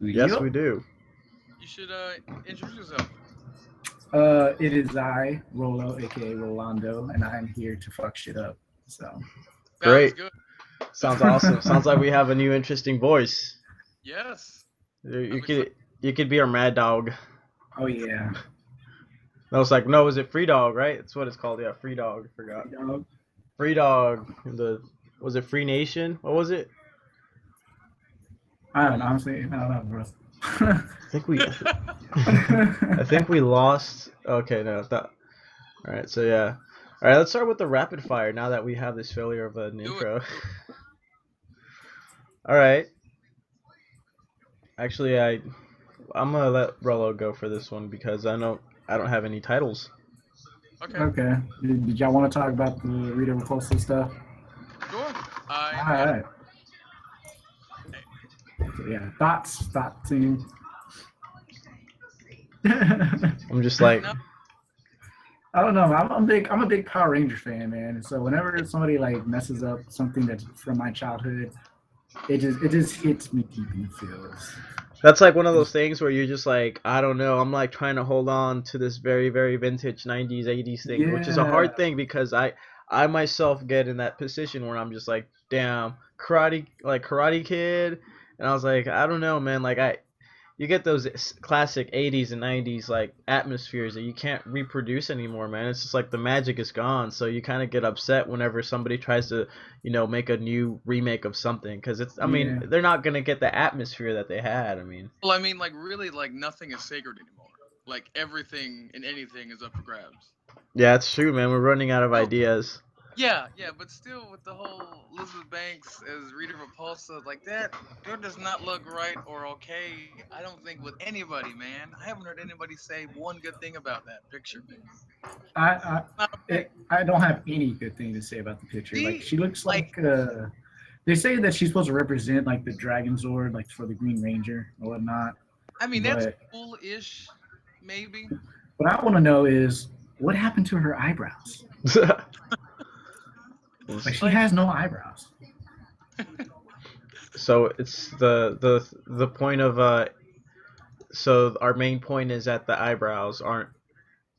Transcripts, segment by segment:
Yes, Yep. we do. You should introduce yourself. It is I, Rolo, aka Rolando, and I am here to fuck shit up. So, Sounds Great. good. Sounds awesome. Sounds like we have a new interesting voice. Yes. You I'm excited. could be our mad dog. oh yeah, I was like, no, is it free dog, right? That's what it's called. Yeah, free dog. I forgot. dog. Free dog. The was it Free Nation? What was it? I don't know. Honestly, I don't know, bro. I think we. I think we lost. Okay, no. That. All right. So yeah. All right. Let's start with the rapid fire. Now that we have this failure of an Do it. intro. Do it. All right. Actually, I'm gonna let Rolo go for this one because I don't have any titles. Okay. Okay. Did y'all want to talk about the Rita Repulsa stuff? Sure. All I'm in. right. So, yeah. Thoughts, team. I I'm just like, No. don't know. I'm a big Power Ranger fan, man. And so whenever somebody like messes up something that's from my childhood, it just hits me deep in the feels. that's like one of those It's, things where you're just like, I don't know. I'm like trying to hold on to this very, very vintage 90s, 80s thing, which is a yeah. hard thing because I myself get in that position where I'm just like, damn, Karate Kid, and I was like, I don't know, man. Like you get those classic 80s and 90s like atmospheres that you can't reproduce anymore, man. It's just like the magic is gone, so you kind of get upset whenever somebody tries to make a new remake of something because it's, I mean, Yeah. they're not going to get the atmosphere that they had. I mean, Well, I mean, like really, like nothing is sacred anymore. Like everything and anything is up for grabs. yeah, it's true, man. We're running out of No. ideas. Yeah, yeah, but still, with the whole Elizabeth Banks as Rita Repulsa, like that does not look right or okay. I don't think with anybody, man. I haven't heard anybody say one good thing about that picture. I I Not okay. I don't have any good thing to say about the picture. Like See, she looks like, like they say that she's supposed to represent like the Dragon Zord, like for the Green Ranger or whatnot. I mean, that's But cool-ish, maybe. what I want to know is what happened to her eyebrows? Like she Like, has no eyebrows. So it's the point of so our main point is that the eyebrows aren't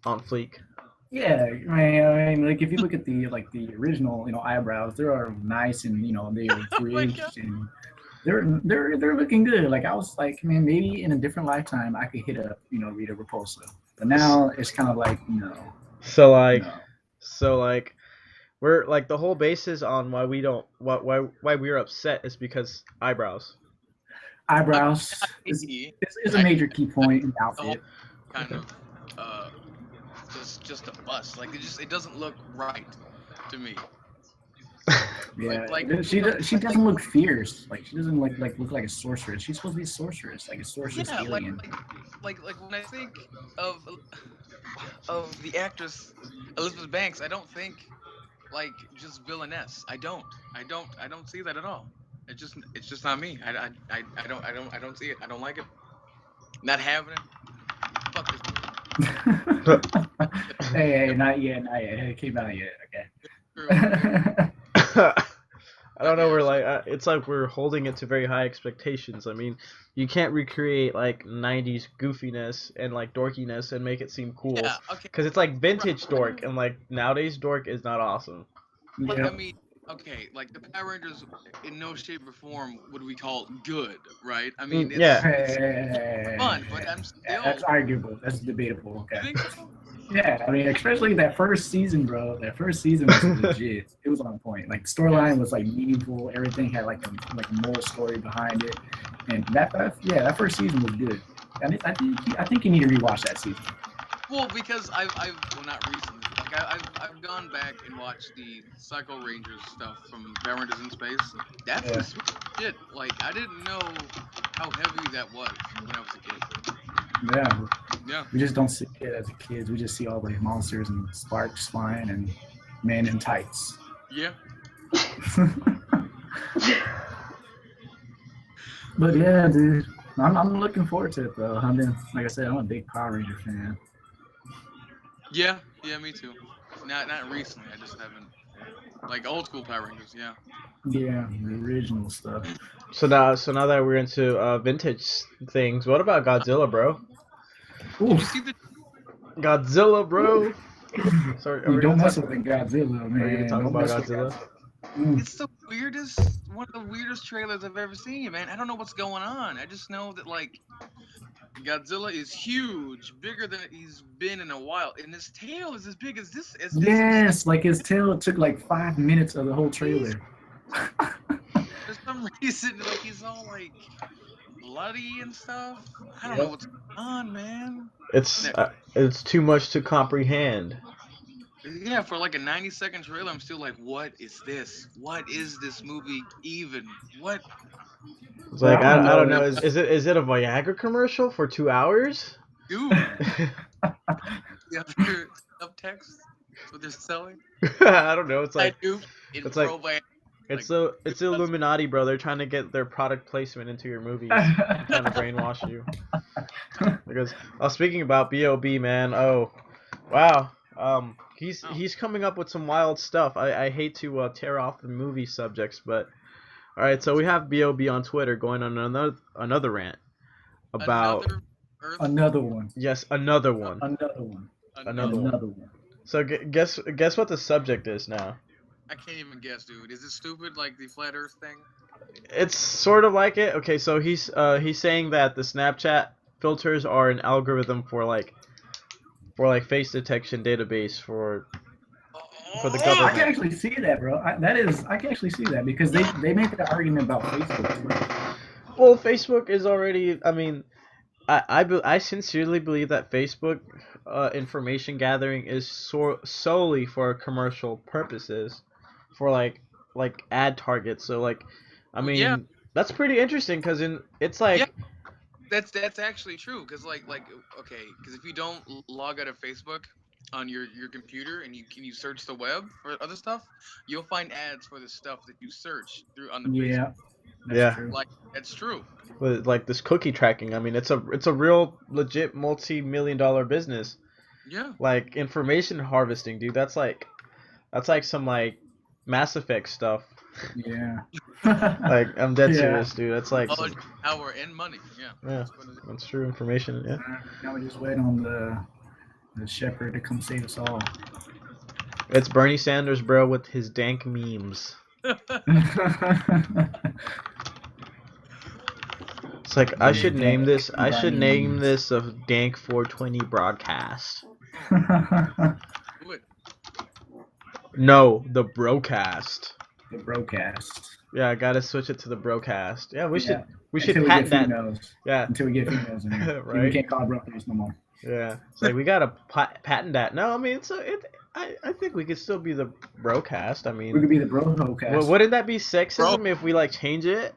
on fleek. Yeah, I mean, like if you look at the original, eyebrows, they are nice and they are oh my god. bridged and they're looking good. Like I was like, man, maybe in a different lifetime I could hit up, Rita Repulsa. But now it's kind of like, no, So like no so like we're like the whole basis on why we don't why we're upset is because eyebrows. I mean, eyebrows not is me. is a I major key point in the the whole outfit. kind of uh, just a bust. Like it doesn't look right to me. Yeah, Like she doesn't look fierce. Like she doesn't like look like a sorceress. She's supposed to be a sorceress, like a sorceress yeah, like alien. like like when I think of of the actress Elizabeth Banks, I don't think like just villainess. I don't see that at all. It's just not me. I don't see it. I don't like it. Not having it. Fuck this movie. Hey, not yet, not yet. It came out yet. True, true. Okay. I don't But know. yeah, We're so like it's like we're holding it to very high expectations. I mean, you can't recreate like '90s goofiness and like dorkiness and make it seem cool yeah, okay. because it's like Right. vintage dork and like nowadays dork is not awesome. Like I Yep. mean, okay, like the Power Rangers in no shape or form would we call good, right? I mean, Yeah, it's fun, but I'm Yeah, that's still. arguable. That's debatable. You Okay. think so? Yeah, I mean, especially that first season, bro. That first season was legit. It was on point. Like the storyline was like meaningful. Everything had like a moral story behind it, and that first season was good. I think you need to rewatch that season. Well, because I've well not recently, but like I've gone back and watched the Psycho Rangers stuff from Power Rangers in Space. That's some Yeah, sweet shit. Like I didn't know how heavy that was when I was a kid. yeah. Yeah. We just don't see it as kids. We just see all the monsters and sparks flying and men in tights. Yeah. But yeah, dude, I'm looking forward to it though. Like I said, I'm a big Power Ranger fan. Yeah. Yeah. Me too. Not recently. I just haven't Like old school Power Rangers, yeah. Yeah, the original stuff. So now that we're into vintage things, what about Godzilla, bro? Did you Oof. see the? Godzilla, bro. Sorry, are You we don't gonna mess talk? with the Godzilla, Are you gonna man. talk Don't about mess with Godzilla? Godzilla. Oof. It's the weirdest, one of the weirdest trailers I've ever seen, man. I don't know what's going on. I just know that like Godzilla is huge, bigger than he's been in a while, and his tail is as big as this. As it's just like Yes, like his tail took like 5 minutes of the whole crazy. trailer. For some reason, like he's all like bloody and stuff. I don't know Yep. what's going on, man. It's That, uh, it's too much to comprehend. yeah, for like a 90-second trailer, I'm still like, what is this? What is this movie even? What, It's But like I want to I know don't know. if Is it a Viagra commercial for 2 hours? dude? The other subtext, that's what they're selling. I don't know. It's I like do in it's like pro like it's the Illuminati, bro. They're trying to get their product placement into your movies. They're trying to brainwash you. Because speaking about Bob, man. Oh, wow. oh, He's coming up with some wild stuff. I hate to tear off the movie subjects, but all right. So we have Bob on Twitter going on another rant about another Earth, another one. yes, another one, Another one. another another. one. Another one. So guess what the subject is now. I can't even guess, dude. Is it stupid like the flat Earth thing? It's sort of like it. Okay, so he's saying that the Snapchat filters are an algorithm for face detection database for the I can government. actually see that, bro. I can actually see that because they made that argument about Facebook too. Well, Facebook is already. I mean, I sincerely believe that Facebook information gathering is solely for commercial purposes, for like ad targets. So like, I Well, yeah, mean, that's pretty interesting because it's yeah. like That's actually true. Cause okay, cause if you don't log out of Facebook on your computer and you search the web for other stuff, you'll find ads for the stuff that you search through on the Facebook. Yeah, that's yeah, true. Like that's true. with like this cookie tracking. I mean, it's a real legit multi-million-dollar business. Yeah. Like information harvesting, dude. That's like some like Mass Effect stuff. Yeah. Like I'm dead Yeah. serious, dude. That's like Knowledge, some power, and money. Yeah. yeah. That's what it is. That's true information. Yeah. Now we just wait on the shepherd to come save us all. It's Bernie Sanders, bro, with his dank memes. It's like I should name this. I should name this a dank 420 broadcast. Do it. No, the broadcast. The broadcast. Yeah, I gotta switch it to the broadcast. Yeah, we should Until we patent get that. females. Yeah, Until we get females in here. We right. can't call brothers no more. Yeah, it's like we gotta patent that. No, I mean I think we could still be the broadcast. I We mean, could be the bro cast. wouldn't that be sexism if we like change it?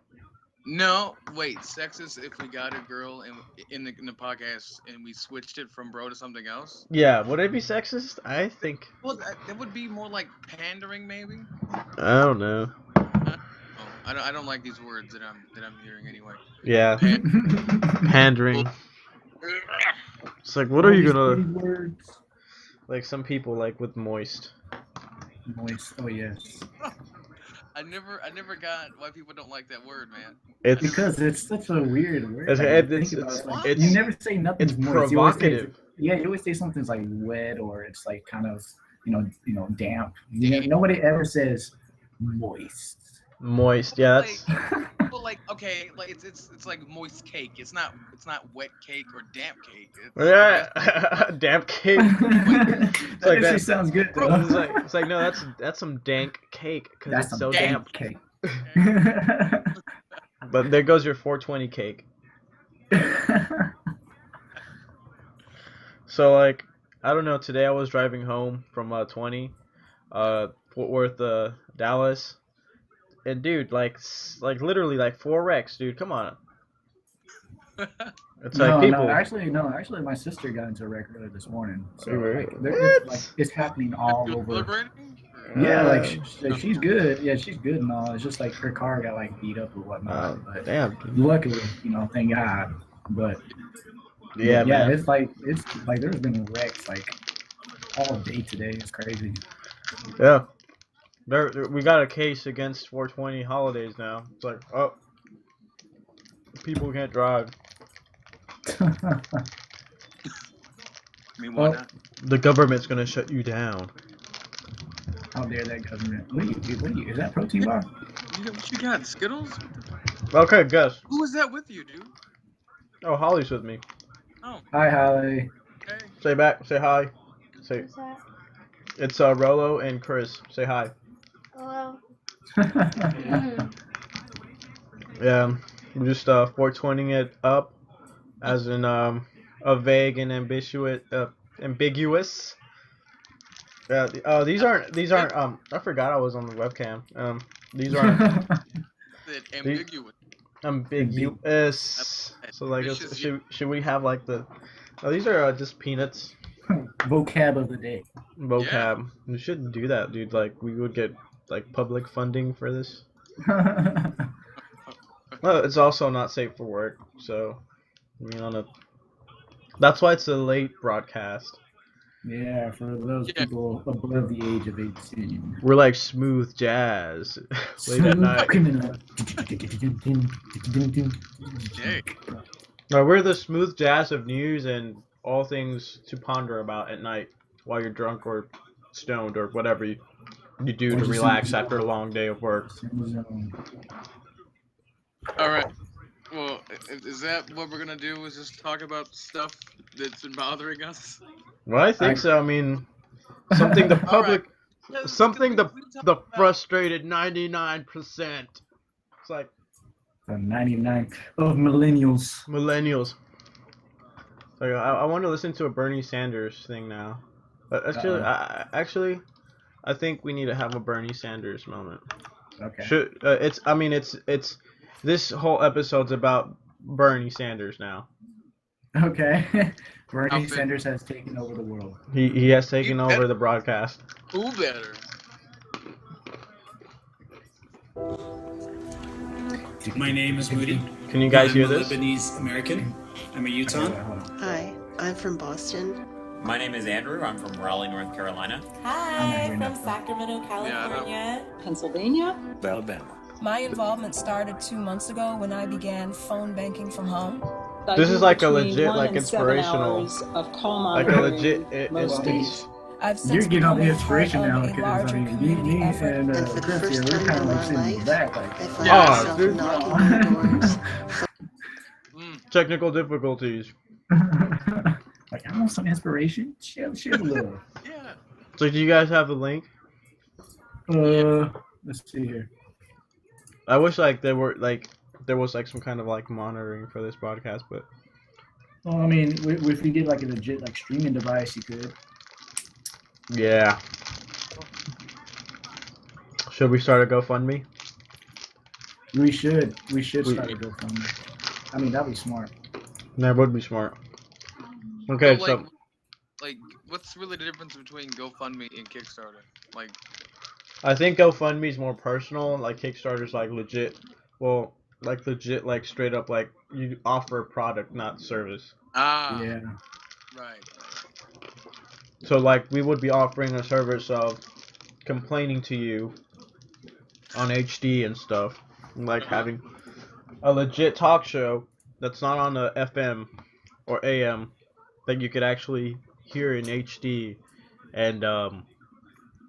No, wait. Sexist if we got a girl in the podcast and we switched it from bro to something else. Yeah, would it be sexist? I think. Well, that would be more like pandering, maybe. I don't know. Oh, I don't like these words that I'm hearing anyway. Yeah, pandering. It's like, what All are you these gonna pretty words. like? Some people like with moist. Moist. Oh yes. I never got why people don't like that word, man. It's Because it's such a weird word. It's- Like, it's- think about it's- it, like, it's- you never say nothing's it's moist. You always say- provocative. yeah, you always say something's like wet or it's like kind of damp. Nobody ever says moist. moist. Yeah, that's Well, like okay, like it's like moist cake. It's not wet cake or damp cake. It's yeah. Damp cake. that like actually that. sounds good. Bro, Though. It's like no, that's some dank cake because That's it's some so damp damp. cake. But there goes your 420 cake. So like, I don't know. Today I was driving home from 20, Fort Worth, Dallas, and dude, like literally like 4 wrecks, dude. Come on. It's like people. Actually, my sister got into a wreck earlier this morning. So Really? it's happening all over. deliberating? Yeah, Uh, like she's good. Yeah, she's good and all. It's just like her car got like beat up or whatnot. But Damn. Dude. luckily, thank God. But Yeah, man. it's like there's been wrecks like all day today. It's crazy. Yeah. We got a case against 420 holidays now. It's like, oh, people can't drive. I mean, why Oh. not? The government's gonna shut you down. How dare that government? What are you? Is that protein bar? What you got? Skittles? Okay, guess. Who is that with you, dude? Oh, Holly's with me. Oh, Hi, Holly. hey. Say back. Say hi. Say What's that? it's Rolo and Chris. Say hi. Hello. Yeah, we're just 420 it up, as in a vague and ambiguous. Yeah. Oh, these aren't. I forgot I was on the webcam. These aren't Said these, ambiguous. ambiguous. So like, Ambitious, should we have like the? Oh, these are just peanuts. Vocab of the day. Vocab. We shouldn't do that, dude. Like, we would get like public funding for this. Well, it's also not safe for work, so I mean, that's why it's a late broadcast. Yeah, for those Yeah. people above the age of 18. We're like smooth jazz late at night. Hey. No, we're the smooth jazz of news and all things to ponder about at night while you're drunk or stoned or whatever you do to relax after a long day of work. All right. Well, is that what we're gonna do? Is just talk about stuff that's been bothering us? Well, I think so. I mean, something the public, Yeah, something we talk the about- frustrated 99%. It's like The 99 of millennials. millennials. Like, I want to listen to a Bernie Sanders thing now. But actually, I think we need to have a Bernie Sanders moment. Okay. It's this whole episode's about Bernie Sanders now. Okay. Bernie Outfit. Sanders has taken over the world. He has taken You over better- the broadcast. Who better? My name is Moody. Can you guys I'm hear a this? Lebanese American. I'm a Utah. Hi, I'm from Boston. My name is Andrew. I'm from Raleigh, North Carolina. I'm Hi, from Irina. Sacramento, Yeah, I know. California. Pennsylvania. Alabama. My involvement started 2 months ago when I began phone banking from home. I This do is like a between legit, 1 like, and 7 inspirational- hours of call Like a monitoring legit most instance. days. I've You're since getting all the become a inspiration part now of a because larger I mean, community me effort. and And for the Chris here, first we're time kind of in like my sitting in the life, back, I like. found Yeah. myself dude. knocking on doors. Mm. Technical difficulties. Like, I want some inspiration. Share a little. Yeah. So do you guys have the link? Let's see here. I wish like there was like some kind of like monitoring for this broadcast, but Well, I mean, if you get like a legit like streaming device, you could. yeah. Should we start a GoFundMe? We should start a We- GoFundMe. I mean, that'd be smart. That would be smart. Okay, So, so like, what's really the difference between GoFundMe and Kickstarter? Like, I think GoFundMe is more personal. Like Kickstarter's like legit. Well, like legit, like straight up, like you offer a product, not service. Yeah. right. So like we would be offering a service of complaining to you on HD and stuff, and, like having a legit talk show that's not on the FM or AM that you could actually hear in HD and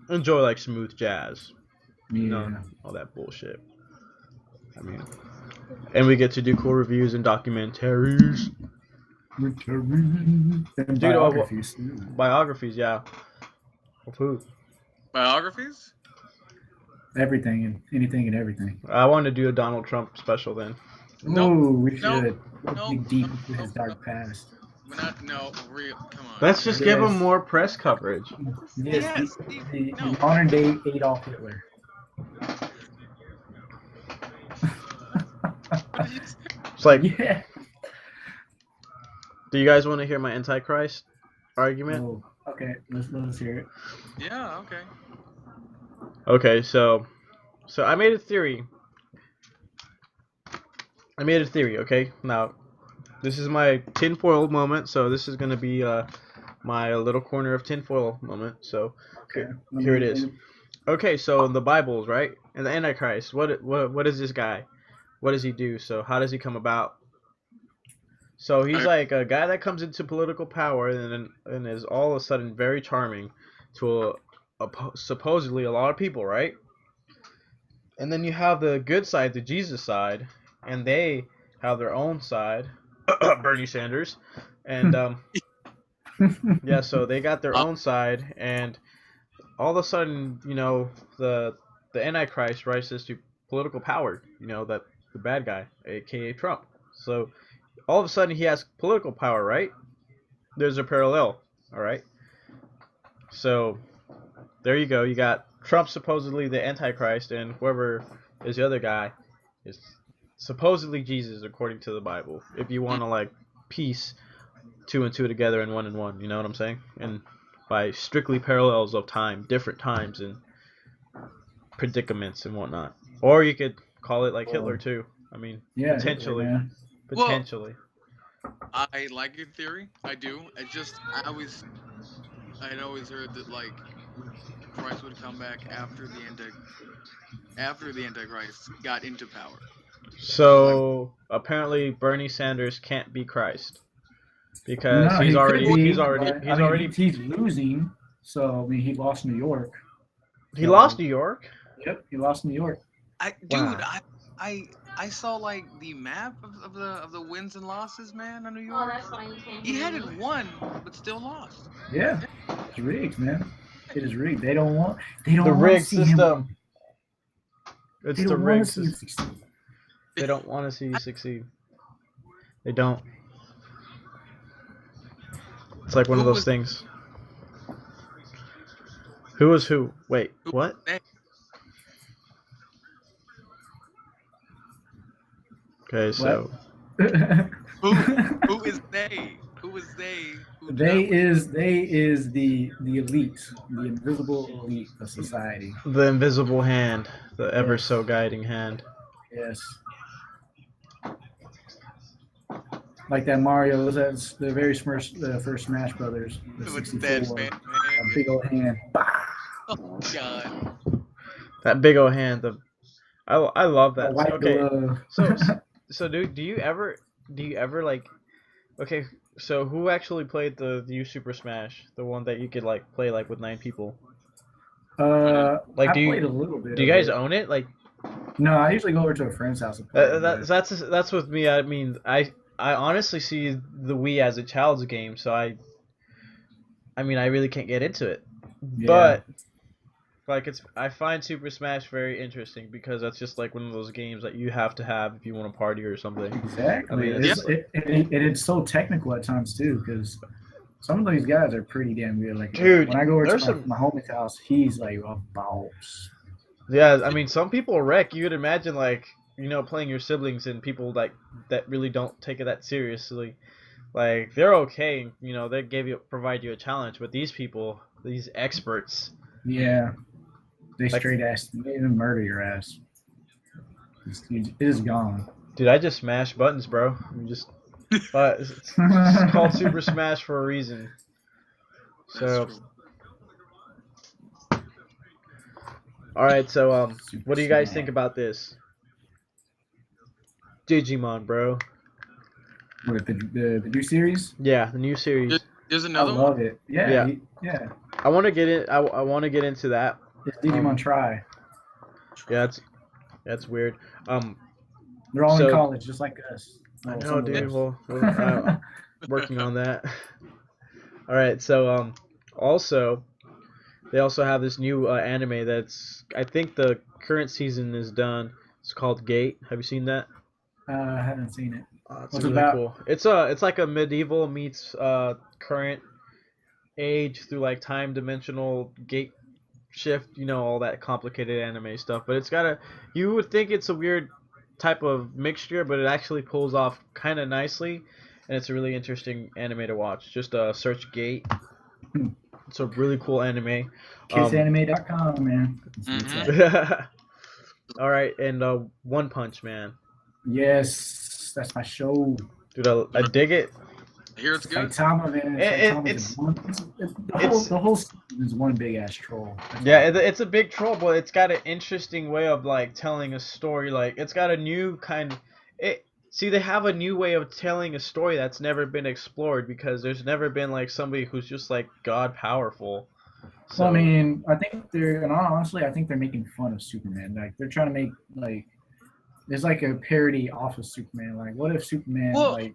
enjoy like smooth jazz, Yeah. you know, all that bullshit. I mean, and we get to do cool reviews and documentaries, And Dude, biographies. biographies, yeah. Of who? Biographies? Everything and anything and everything. I want to do a Donald Trump special then. Nope. Oh, we Nope. should. Nope. Dig deep Nope. into his Nope. dark past. We're not. No, real. Come on. Let's just give him Yes. more press coverage. Yes, Yes, the no. modern day Adolf Hitler. What did you say? It's like, Yeah. do you guys want to hear my Antichrist argument? Oh, okay, let's hear it. Yeah. Okay. Okay, so I made a theory. Okay? Now, this is my tinfoil moment, so this is going to be my little corner of tinfoil moment. So, Okay. here it is. Okay, so in the Bibles, right? And the Antichrist, what is this guy? What does he do? So how does he come about? So he's I, like a guy that comes into political power and is all of a sudden very charming to supposedly a lot of people, right? And then you have the good side, the Jesus side, and they have their own side, Bernie Sanders, and yeah, so they got their uh, own side, and all of a sudden, the Antichrist rises to political power. That the bad guy, aka Trump. So all of a sudden he has political power, right? There's a parallel, all right. So there you go. You got Trump supposedly the Antichrist, and whoever is the other guy is supposedly Jesus according to the Bible. If you want to like piece two and two together and one, you know what I'm saying? And by strictly parallels of time, different times and predicaments and whatnot. Or you could call it like Hitler too. I mean, Yeah, Hitler, potentially, man. well, potentially. I like your theory. I do. I'd always heard that like Christ would come back after the Antichrist got into power. So like, So apparently Bernie Sanders can't be Christ because No, he's he could already well, he's be, already but I he's mean, already he's losing. So I mean, he lost New York. he lost So New York. yep, he lost New York. dude, Wow. I saw like the map of the wins and losses, man, of New York. He had it won, but still lost. Yeah, it's rigged, man. It is rigged. They don't want. They The don't want to rigged see him. system. They It's the don't want to rigged see him system. succeed. They don't want to see you succeed. They don't. It's like one of Who those was things. Who was who? Wait, who what? was Okay, What? so who is they? Who is they? Who do they not win? is the elite, the invisible elite of society. the invisible hand, the ever Yes, so guiding hand. yes. Like that Mario was that the first Smash Brothers, the With that 64. man, A big old hand. oh God. That big old hand. I love A that. white Okay, glove. so so do you ever like okay? So who actually played the New Super Smash, the one that you could like play like with 9 people? Like, I played a little bit do you of guys it. own it? Like, No, I usually go over to a friend's house and play. that's with me. I mean, I honestly see the Wii as a child's game, so I mean, I really can't get into it. Yeah, But like, I find Super Smash very interesting because that's just like one of those games that you have to have if you want to party or something. I exactly. mean, Yeah. It's so technical at times too, because some of these guys are pretty damn good. Like dude, when I go over there's to some. my homie's house, he's like a boss. Yeah, I mean, some people wreck. You would imagine like playing your siblings and people like that really don't take it that seriously. Like they're okay, they provide you a challenge, but these people, these experts, Yeah, they like, straight ass, they even murder your ass. It is gone. dude, I just smash buttons, bro. But it's called Super Smash for a reason. That's So, true. all right, so Super what do you guys Smash. think about this? Digimon, bro. What the new series? Yeah, the new series. There's I another one. love it. Yeah, Yeah. yeah. I want to get in. I want to get into that. It's Digimon Try. Yeah, that's weird. They're all So- in college, just like us. I Well, know, some of dude. us. Well, I'm working on that. All right, so also they also have this new anime that's I think the current season is done. It's called Gate. Have you seen that? I haven't seen it. It's What's it really about? cool. It's like a medieval meets current age through like time dimensional gate shift. All that complicated anime stuff. But you would think it's a weird type of mixture, but it actually pulls off kind of nicely, and it's a really interesting anime to watch. Just search Gate. Hmm. It's a really cool anime. KissAnime.com, man. Mhm. All right, and One Punch Man, Yes, that's my show. dude, I dig it. I hear it's good. Saitama, man. Saitama's It's the whole season is one big ass troll. yeah, it's a big troll, but it's got an interesting way of like telling a story. Like it's got a new kind. It see they have a new way of telling a story that's never been explored because there's never been like somebody who's just like god powerful. Well, I So mean, I think and honestly, I think they're making fun of Superman. Like they're trying to make like there's like a parody off of Superman. Like, what if Superman Well, like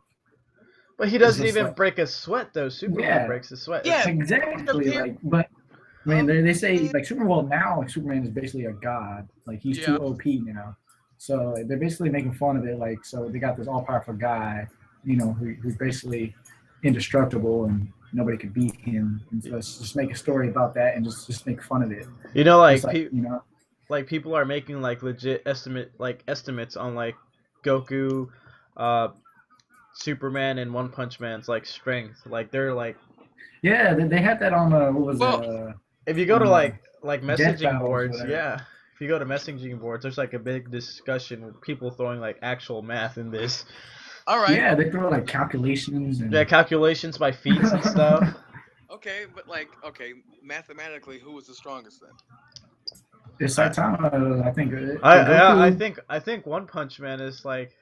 but he it's doesn't just even like break a sweat though. Superman yeah, breaks a sweat. Yeah. exactly like but. I mean, they say like now like Superman is basically a god. Like he's Yeah. too OP now, so they're basically making fun of it. Like so they got this all powerful guy, who's basically indestructible and nobody could beat him. And so let's just make a story about that and just make fun of it. You know, like Just like people are making like legit estimates on like Goku, uh, Superman, and One Punch Man's like strength. Like they're like yeah, they had that on what was Well, it? if you go to like Death messaging battles, boards, whatever. yeah. If you go to messaging boards, there's like a big discussion with people throwing like actual math in this. all right. Yeah, they throw like calculations and Yeah, calculations by feats and stuff. Okay, but mathematically, who was the strongest then? It's Saitama, I think. I think One Punch Man is like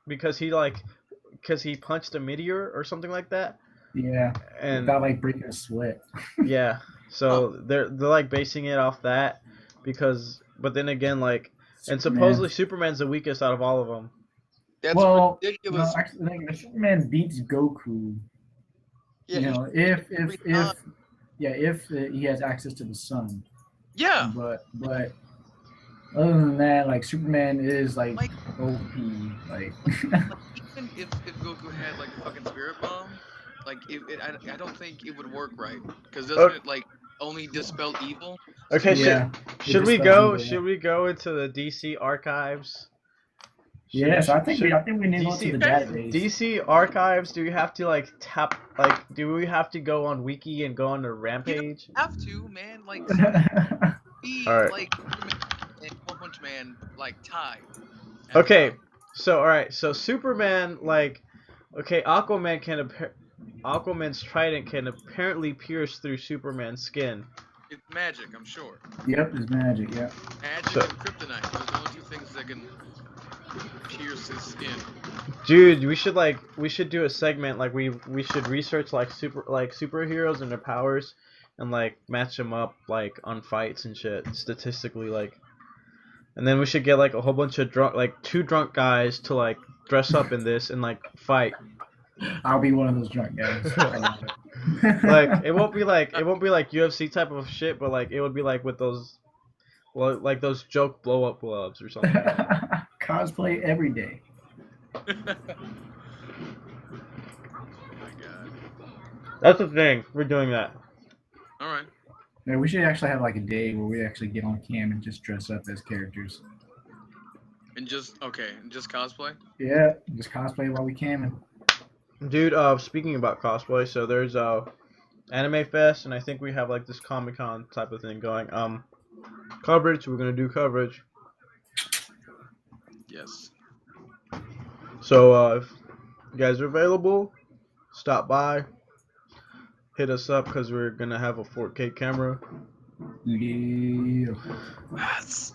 because he punched a meteor or something like that. Yeah, And without like breaking a sweat. yeah, so they're like basing it off that because but then again like and supposedly Superman's the weakest out of all of them. That's No, ridiculous. actually, like, Superman beats Goku. Yeah, If every time. he has access to the sun. Yeah. But other than that, like Superman is like Like- OP. Like Even if Goku had like a fucking spirit bomb, like I don't think it would work right because doesn't it like only dispel evil? Okay, yeah. should we go? Should we go into the DC archives? Yes, I think should- we need to go to the database. DC archives. Do we have to like tap? Like, do we have to go on Wiki and go on the Rampage? You have to, man. Like, be Alright. like and One Punch Man like tied. Okay, so all right, so Superman like, okay, Aquaman's trident can apparently pierce through Superman's skin. It's magic, I'm sure. Yep, it's magic. Yeah. Magic So- and kryptonite. Those are the only two things that can pierce his skin. Dude, we should do a segment like we should research like superheroes and their powers and like match them up like on fights and shit statistically like, and then we should get like a whole bunch of two drunk guys to like dress up in this and like fight. I'll be one of those drunk guys. Like it won't be like UFC type of shit, but like it would be like with those like those joke blow up gloves or something. Cosplay every day. Oh my god. That's the thing. We're doing that. Alright. Yeah, we should actually have like a day where we actually get on cam and just dress up as characters. And just cosplay? Yeah, just cosplay while we can. Dude, speaking about cosplay, so there's Anime Fest, and I think we have like this Comic Con type of thing going. Coverage. We're gonna do coverage. Yes. So if you guys are available, stop by. Hit us up because we're gonna have a 4K camera. Yeah. Yes.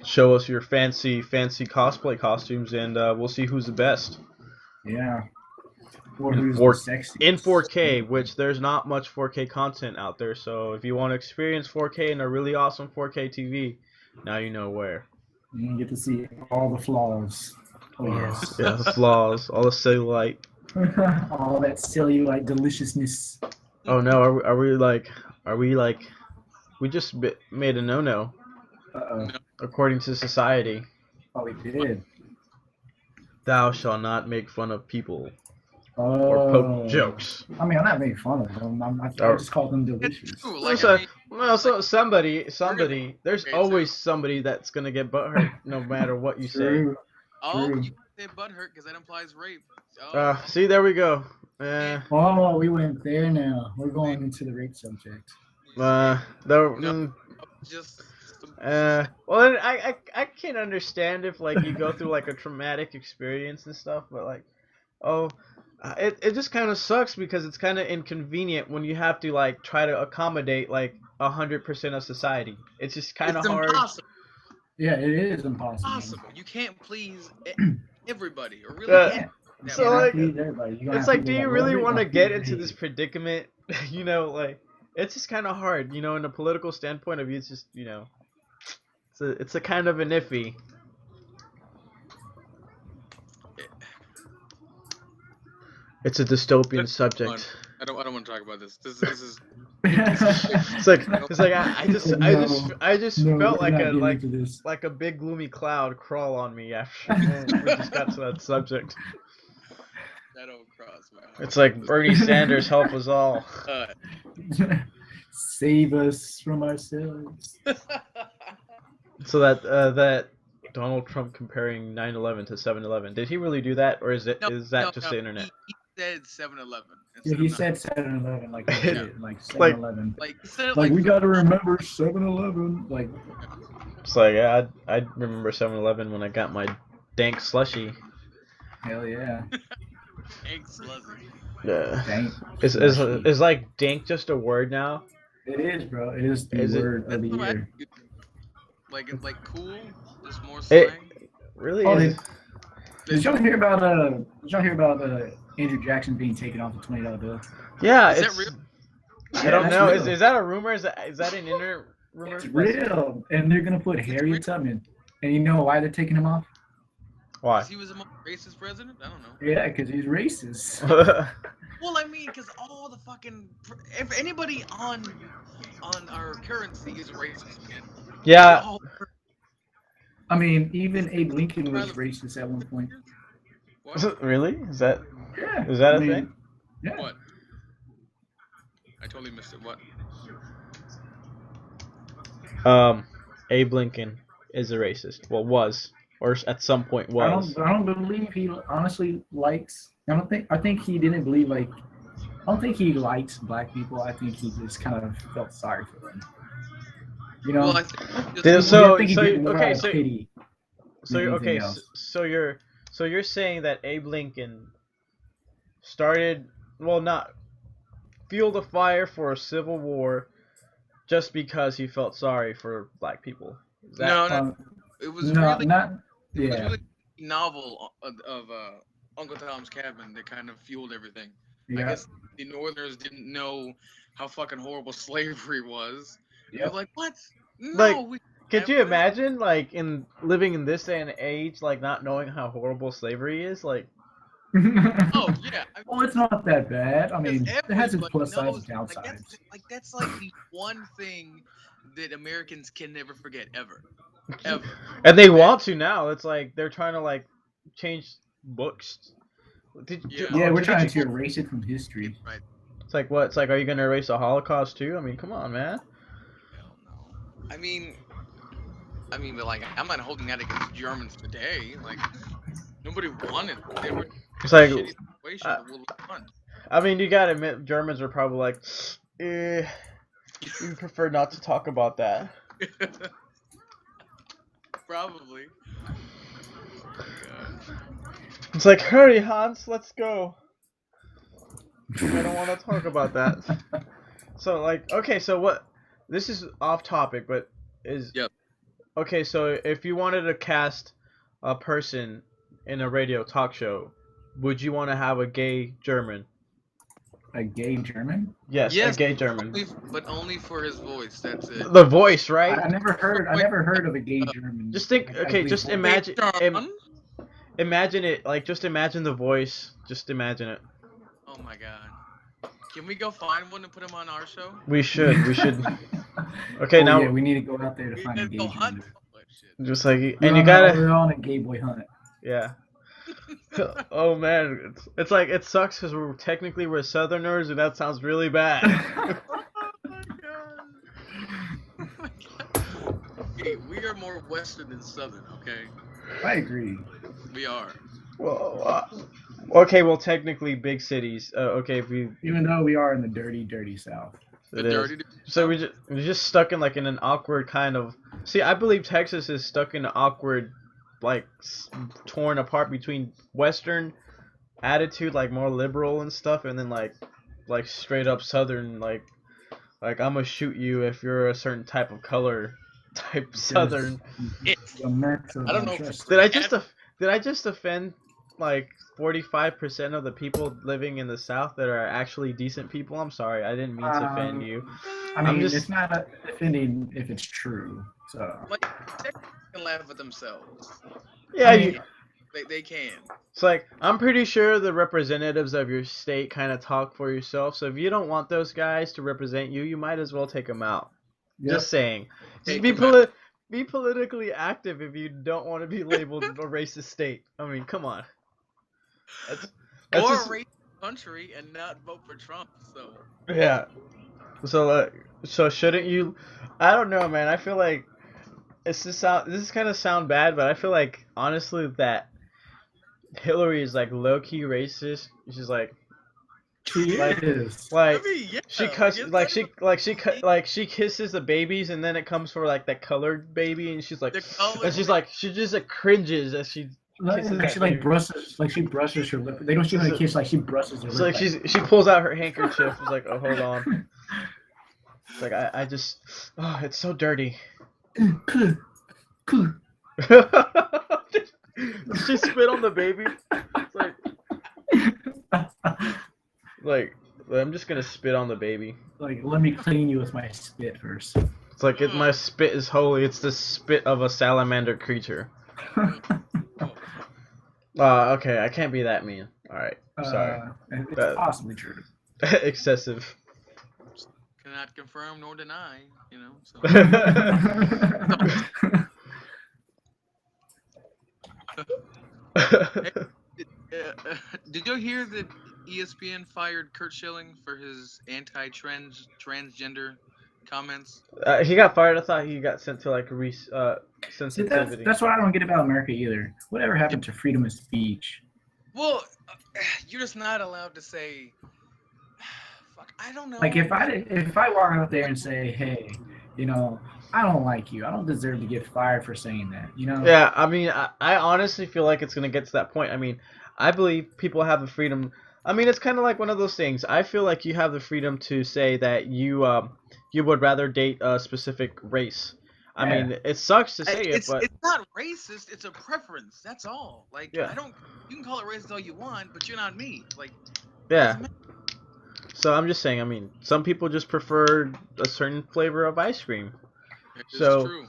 Show us your fancy cosplay costumes, and we'll see who's the best. Yeah. Or In who's four- the sexiest. In 4K, which there's not much 4K content out there. So if you want to experience 4K and a really awesome 4K TV, now you know where. You can get to see all the flaws. Oh yes. Yeah, the flaws, all the cellulite. All that cellulite deliciousness. Oh no, are we like, we just made a no-no Uh-oh. according to society. Oh, we did. Thou shalt not make fun of people Oh. or poke jokes. I mean, I'm not making fun of them. I Oh. just call them It's delicious. true. Well, Like, so, I mean, well, so somebody, there's Okay, so- always somebody that's gonna get butthurt no matter what you say. True. oh, True. you say butthurt because that implies rape. Oh, See, there we go. Oh, we went there now. We're going into the rape subject. The, No. just well, then I can understand if like you go through like a traumatic experience and stuff, but like, oh, it just kind of sucks because it's kind of inconvenient when you have to like try to accommodate like 100% of society. It's just kind of It's hard. impossible. Yeah, it is impossible. Impossible. You can't please everybody, or really Uh, any. You so cannot like, please everybody. You're gonna it's have like, people do you that love really it, you're want to gonna have people get that into hate this it. predicament? Like it's just kind of hard. In a political standpoint of view, it's just it's a kind of an iffy. It's a dystopian subject. I don't want to talk about this. This is. It's like I just No, felt we're like not a getting into this. like a big gloomy cloud crawl on me after when we just got to that subject. Shadow cross my heart. It's like Bernie Sanders help us all. Save us from ourselves. So that Donald Trump comparing 9/11 to 7/11, did he really do that, or is that just the internet? He said 7-Eleven. Yeah, he said 7-Eleven, like legit, like Like- 7-Eleven. Like he said it Like, we for- gotta remember 7-Eleven. Like, It's like I remember 7/11 when I got my dank slushy. hell yeah. Egg sluzzy. Yeah. Dang. Is like dank just a word now? It is, bro. It is the Is it- word of the That's what I- year. Like it's like cool, just more It- slang. Really? Oh, is? Did y'all hear about Andrew Jackson being taken off the $20 bill? Yeah, Is that it's. real? I Yeah, don't that's know. real. Is that a rumor? Is that an internet rumor? It's real, and they're gonna put Harriet Tubman. And you know why they're taking him off? Why? 'Cause he was the most racist president? I don't know. Yeah, because he's racist. Well, I mean, because all the fucking if anybody on our currency is racist, man. Yeah. All- I mean, even Abe Lincoln was racist at one point. What? Really? Is that Yeah. a I mean, thing? Yeah. What? I totally missed it. What? Abe Lincoln is a racist. Well, was, or at some point was. I don't believe he honestly likes. I think he didn't believe like. I don't think he likes black people. I think he just kind of felt sorry for them. You know. Well, I think Did- just, so- I think he so- did more okay, out of so- pity So than you're anything okay. else. So you're saying that Abe Lincoln started, well, not fueled a fire for a civil war just because he felt sorry for black people. Is that, no, Um, it was no, really not. it was Yeah. really novel of Uncle Tom's Cabin that kind of fueled everything. I Yeah. guess the Northerners didn't know how fucking horrible slavery was. They're Yep. like, what? No, Like, we could have you this." imagine, like, in living in this day and age, like, not knowing how horrible slavery is? Like, Oh yeah. I mean, Well, it's not that bad. I mean, because it has its everybody plus sides knows- and like, downsides. that's like the one thing that Americans can never forget ever. Ever. and they want to now. It's like they're trying to, like, change books. Yeah. Yeah, we're did trying you- to erase it from history. Right. It's like, what? It's like, are you going to erase the Holocaust, too? I mean, come on, man. Hell no. I mean, but like, I'm not holding that against Germans today. Like, nobody wanted. They were It's like, shitty situation. uh, The world was fun. I mean, you gotta admit, Germans are probably like, we prefer not to talk about that. Probably. It's like, hurry, Hans, let's go. I don't want to talk about that. So, like, okay, so what? This is off topic, but is. Yep. Okay, so if you wanted to cast a person in a radio talk show, would you want to have a gay German? A gay German? Yes, a gay German. But only for his voice. That's it. The voice, right? I never heard of a gay German. Just think. I Okay, believe just one. imagine. German? Imagine it. Like, just imagine the voice. Just imagine it. Oh my god. Can we go find one and put him on our show? We should. We should. Okay, Oh, now yeah, we need to go out there to We find a need gay to go hunt. German. Oh, shit. just like, We're and you on gotta. we're on a gay boy hunt. Yeah. Oh man, it's like it sucks because we're Southerners and that sounds really bad. Oh my god. Oh my god. Okay, we are more Western than Southern, okay? I agree. We are. Well, okay, well technically big cities. Okay, if we Even though we are in the dirty, dirty South. The it is. dirty. So we're just stuck in like in an awkward kind of. See, I believe Texas is stuck in an awkward, like torn apart between Western attitude, like more liberal and stuff, and then like straight up Southern, like I'm gonna shoot you if you're a certain type of color, type Southern. It's The Americans I don't don't know. trust Did it. I just did I just offend like 45% of the people living in the South that are actually decent people? I'm sorry, I didn't mean to offend you. I I'm mean, just it's not offending if it's true. So Like they can laugh at themselves. yeah, I mean, They can. it's like I'm pretty sure the representatives of your state kind of talk for yourself. So if you don't want those guys to represent you, you might as well take them out. yep. Just saying. Just Take 'em out. be politically active if you don't want to be labeled a racist state. I mean, come on. That's Or just race the country and not vote for Trump. So yeah. So shouldn't you? I don't know, man. I feel like this is kind of sound bad, but I feel like honestly that Hillary is like low key racist. She's She like is. I like mean, yeah, she cuss it's like not she even like she funny. like she kisses the babies and then it comes for like that colored baby and she's like The color. and she's like she just like cringes as she kisses Like that she baby. brushes her lip. They don't give her a kiss like she brushes her So lip. like she pulls out her handkerchief. It's like, oh, hold on. It's like I just oh it's so dirty. Cool. Did she spit on the baby? It's like I'm just gonna spit on the baby. Like, let me clean you with my spit first. It's like my spit is holy. It's the spit of a salamander creature. Okay, I can't be that mean. All right, sorry. It's possibly true. Excessive. Cannot confirm nor deny. You know. So. Did you hear that ESPN fired Kurt Schilling for his transgender comments? He got fired. I thought he got sent to like See, sensitivity. that's what I don't get about America either. Whatever happened to freedom of speech? Well, you're just not allowed to say. Fuck, I don't know. Like if I walk out there and say, hey, you know, I don't like you. I don't deserve to get fired for saying that. You know? Yeah, I mean, I honestly feel like it's gonna get to that point. I mean, I believe people have the freedom. I mean, it's kind of like one of those things. I feel like you have the freedom to say that you would rather date a specific race. I Yeah. mean, it sucks to say it, but it's not racist. It's a preference. That's all. Like Yeah. I don't. You can call it racist all you want, but you're not me. Like yeah. So I'm just saying. I mean, some people just prefer a certain flavor of ice cream. it's So- true.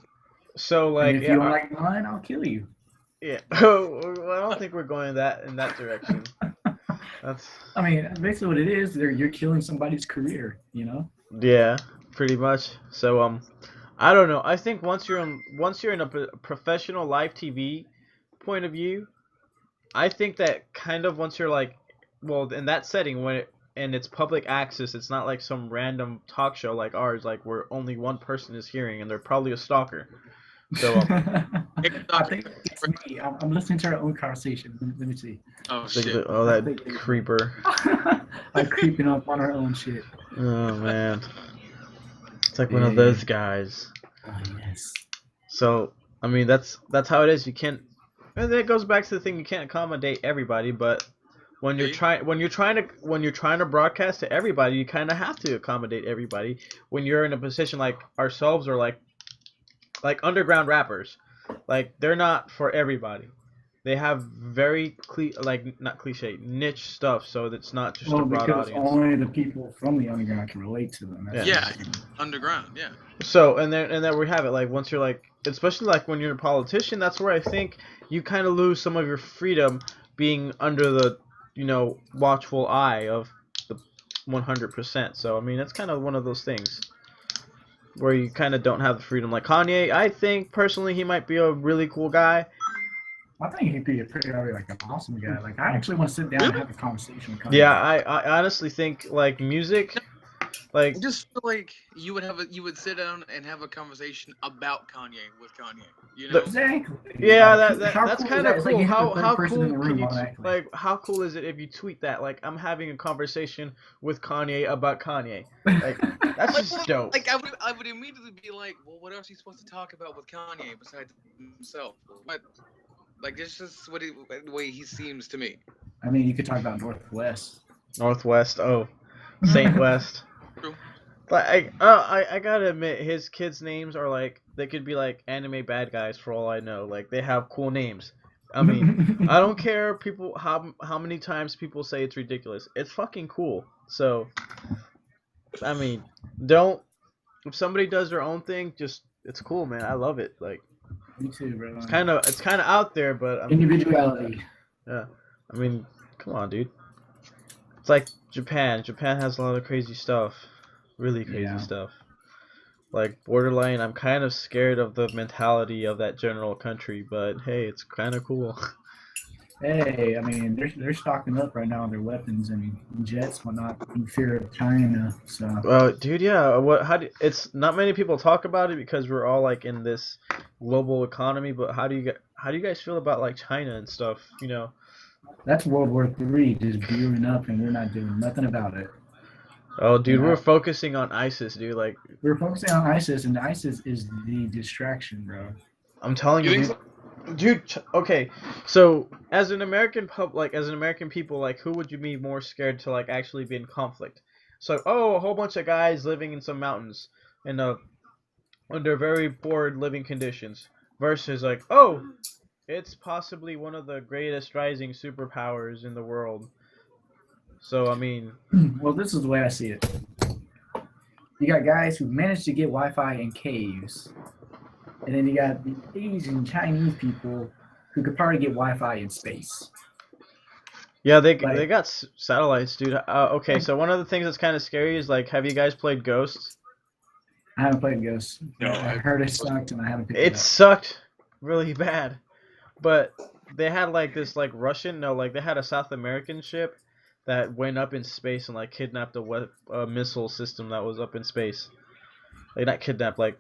So And like, if yeah, you don't like mine, I'll kill you. yeah. Well, I don't think we're going in that direction. That's I mean, basically what it is, you're killing somebody's career. You know? yeah, pretty much. So I don't know. I think once you're in a professional live TV point of view, I think that kind of once you're like, well, in that setting and it's public access, it's not like some random talk show like ours, like where only one person is hearing and they're probably a stalker. So I think it's me. I'm listening to our own conversation. Let me see. Oh shit. oh that creeper. I'm creeping up on our own shit. Oh man, it's like one of those guys. Oh yes. So I mean that's how it is. You can't. And then it goes back to the thing you can't accommodate everybody, but when you're trying to broadcast to everybody, you kind of have to accommodate everybody. When you're in a position like ourselves or like underground rappers, like they're not for everybody. They have very not cliche niche stuff, so it's not just a broad because audience. only the people from the underground can relate to them. That's Yeah. the thing. Underground. Yeah. So and then we have it. Like once you're like, especially like when you're a politician, that's where I think you kind of lose some of your freedom being under the watchful eye of the 100%. So I mean, it's kind of one of those things where you kind of don't have the freedom. Like Kanye, I think personally he might be a really cool guy. I think he'd be a pretty like an awesome guy. Like I actually want to sit down and have a conversation with Kanye. Yeah, I honestly think like music, like I just feel like you would sit down and have a conversation about Kanye with Kanye. You know. Exactly. yeah, Like, how that's cool kind is of that? It's cool. like you have How the third person cool in the can room you automatically. like how cool is it if you tweet that like I'm having a conversation with Kanye about Kanye? Like that's just dope. Like I would immediately be like, well, what else are you supposed to talk about with Kanye besides himself? But like it's just the way he seems to me. I mean, you could talk about Northwest. Northwest. Oh, Saint West. True. But I gotta admit, his kids' names are like they could be like anime bad guys for all I know. Like they have cool names. I mean, I don't care people how many times people say it's ridiculous. It's fucking cool. So I mean, don't if somebody does their own thing, just it's cool, man. I love it. Like Me too, bro. it's kind of out there, but I mean, Individuality. yeah. I mean, come on, dude. It's like Japan. Japan has a lot of crazy stuff. Really crazy Yeah. stuff. Like borderline, I'm kind of scared of the mentality of that general country, but hey, it's kind of cool. Hey, I mean, they're stocking up right now on their weapons and jets, whatnot, in fear of China. So Well, dude, yeah. It's not many people talk about it because we're all like in this global economy. But how do you guys feel about like China and stuff? You know? that's World War III just brewing up, and we're not doing nothing about it. Oh, dude, Yeah. we're focusing on ISIS, dude. Like, We're focusing on ISIS, and ISIS is the distraction, bro. I'm telling You you, think dude. Okay, so as an American as an American people, like, who would you be more scared to like actually be in conflict? So, oh, a whole bunch of guys living in some mountains and under very poor living conditions, versus like, oh, it's possibly one of the greatest rising superpowers in the world. So, I mean, Well, this is the way I see it. You got guys who managed to get Wi-Fi in caves, and then you got the Asian Chinese people who could probably get Wi-Fi in space. yeah, they Like, got satellites, dude. Okay, so one of the things that's kind of scary is like, have you guys played Ghosts? I haven't played Ghost. No, I heard it sucked, and I haven't picked it It up. sucked really bad, but they had like this like Russian, no, like they had a South American ship that went up in space and like kidnapped a missile system that was up in space. Like not kidnapped, like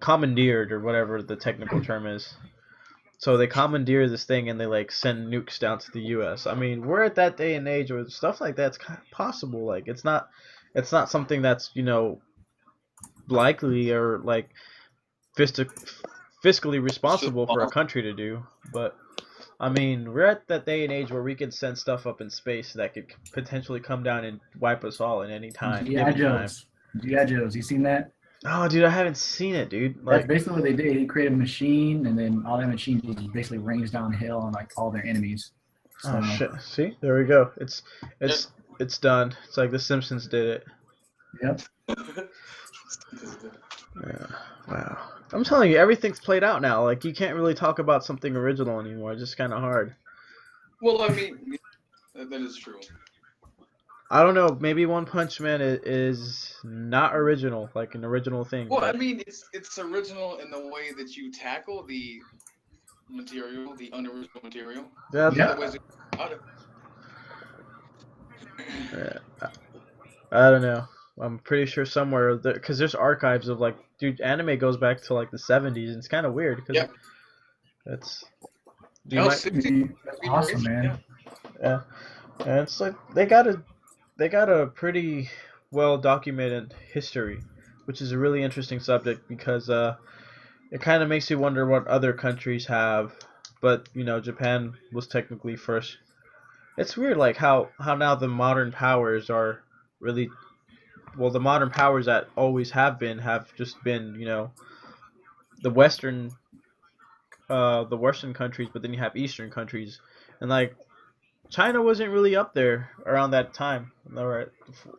commandeered or whatever the technical term is. So they commandeer this thing and they like send nukes down to the U.S. I mean, we're at that day and age where stuff like that's kind of possible. Like it's not something that's likely or like fisc- fiscally responsible for a country to do. But I mean, we're at that day and age where we can send stuff up in space that could potentially come down and wipe us all at any time, G.I. given time. Joes. G.I. Joes. You seen that? Oh, dude, I haven't seen it, dude. That's Like, basically what they did. He created a machine, and then all that machine just basically rains downhill on like all their enemies. So, oh shit. See, there we go. It's done. It's like The Simpsons did it. yep. Yeah. Wow. I'm telling you, everything's played out now. Like, you can't really talk about something original anymore. It's just kind of hard. Well, I mean, that is true. I don't know. Maybe One Punch Man is not original, like an original thing. Well, I but- mean, it's original in the way that you tackle the material, the unoriginal material. Yeah. The other ways to go about it. Yeah. I don't know. I'm pretty sure somewhere because there's archives of like, dude, anime goes back to like the 70s, and it's kind of weird because Yep. that's. Hell, might- 60 That's awesome, man. Yeah, and it's like they got a pretty well documented history, which is a really interesting subject because it kind of makes you wonder what other countries have, but Japan was technically first. It's weird like how now the modern powers are really well, the modern powers that always have just been the Western countries, but then you have Eastern countries, and like China wasn't really up there around that time. All right,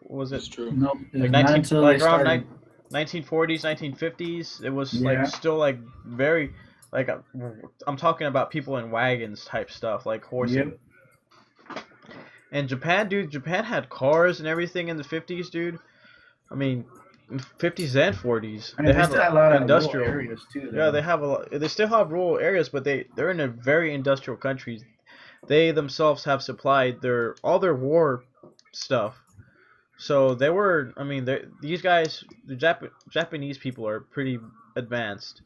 was That's it true. Nope. It was like not 19 until like they around started. 1940s, 1950s? It was Yeah. like still like very like I'm talking about people in wagons type stuff, like horses. Yep. And Japan, dude, Japan had cars and everything in the 50s, dude. I mean, in 50s and 40s, I mean, they still had a lot of industrial rural areas too. Yeah, though. they have a lot. They still have rural areas, but they're in a very industrial country. They themselves have supplied all their war stuff. So they were. I mean, these guys, the Japanese people are pretty advanced,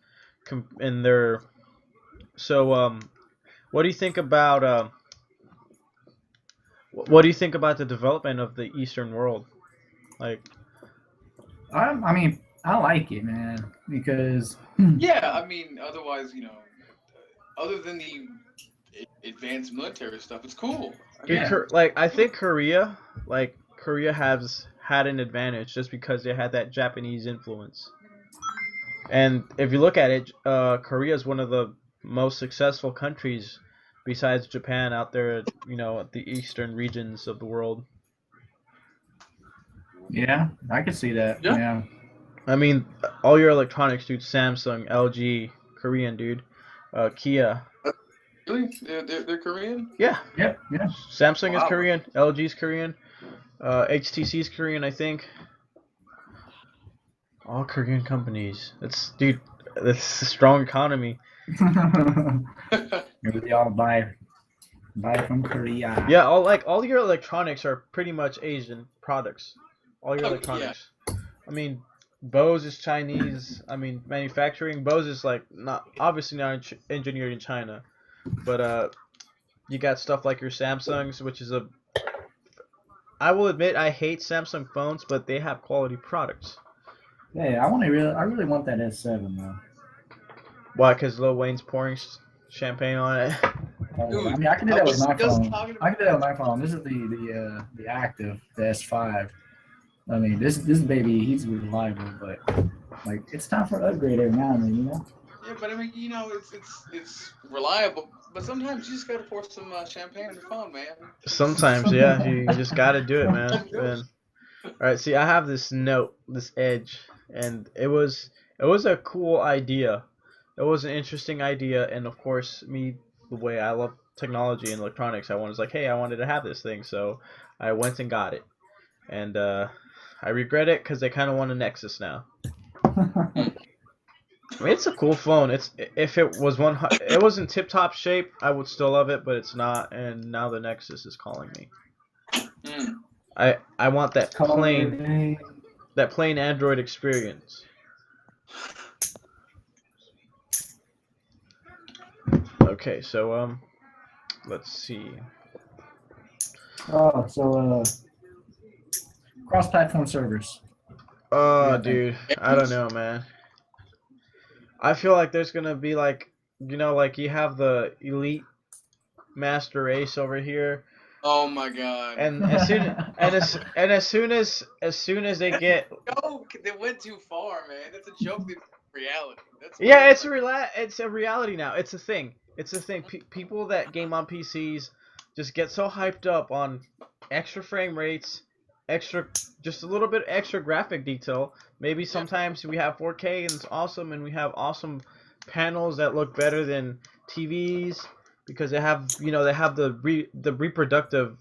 in their. So what do you think about what do you think about the development of the Eastern world? Like, I mean, I like it, man, because Yeah, I mean, otherwise, other than the advanced military stuff, it's cool. Dude, Yeah. I think Korea has had an advantage just because they had that Japanese influence. And if you look at it, Korea is one of the most successful countries besides Japan out there, at the eastern regions of the world. Yeah, I could see that. Yeah. Yeah. I mean, all your electronics, dude, Samsung, LG, Korean, dude, Kia. Really? They're Korean? Yeah, Yep. Yeah. Samsung is Wow. Korean, LG's Korean, HTC's Korean, I think. All Korean companies. Dude, that's a strong economy. Maybe they all buy from Korea. Yeah, all your electronics are pretty much Asian products. All your Oh, yeah. electronics. I mean, Bose is Chinese. I mean, manufacturing. Bose is like not obviously not engineered in China, but you got stuff like your Samsungs, which is a. I will admit I hate Samsung phones, but they have quality products. Yeah, I really want that S7 though. Why? Because Lil Wayne's pouring champagne on it. Dude, I mean, I can do that with was my just phone. talking I about. can do that with my phone. This is the active, the S5. I mean, this baby, he's reliable, but like it's time for an upgrade every now and then, you know. Yeah, but I mean, it's reliable. But sometimes you just gotta pour some champagne on your phone, man. Sometimes, yeah, you just gotta do it, man. Sometimes it And goes. all right, see, I have this note, this edge, and it was a cool idea. It was an interesting idea, and of course, me, the way I love technology and electronics, I was like, hey, I wanted to have this thing, so I went and got it, and I regret it because they kind of want a Nexus now. I mean, it's a cool phone. It's if it was it was in tip top shape, I would still love it, but it's not, and now the Nexus is calling me. Mm. I want that Call your plain name. that plain Android experience. Okay, so let's see. Oh, so cross-platform servers. What do Oh, you think? dude, I don't know, man. I feel like there's gonna be like, like you have the Elite Master Race over here, Oh my God. and as soon as they get, Joke. They went too far, man. That's a joke. That's reality. That's yeah, way it's a reality now. It's a thing. It's a thing. People that game on PCs just get so hyped up on extra frame rates, extra, just a little bit extra graphic detail. Maybe Yeah. sometimes we have 4K and it's awesome, and we have awesome panels that look better than TVs because they have the reproductive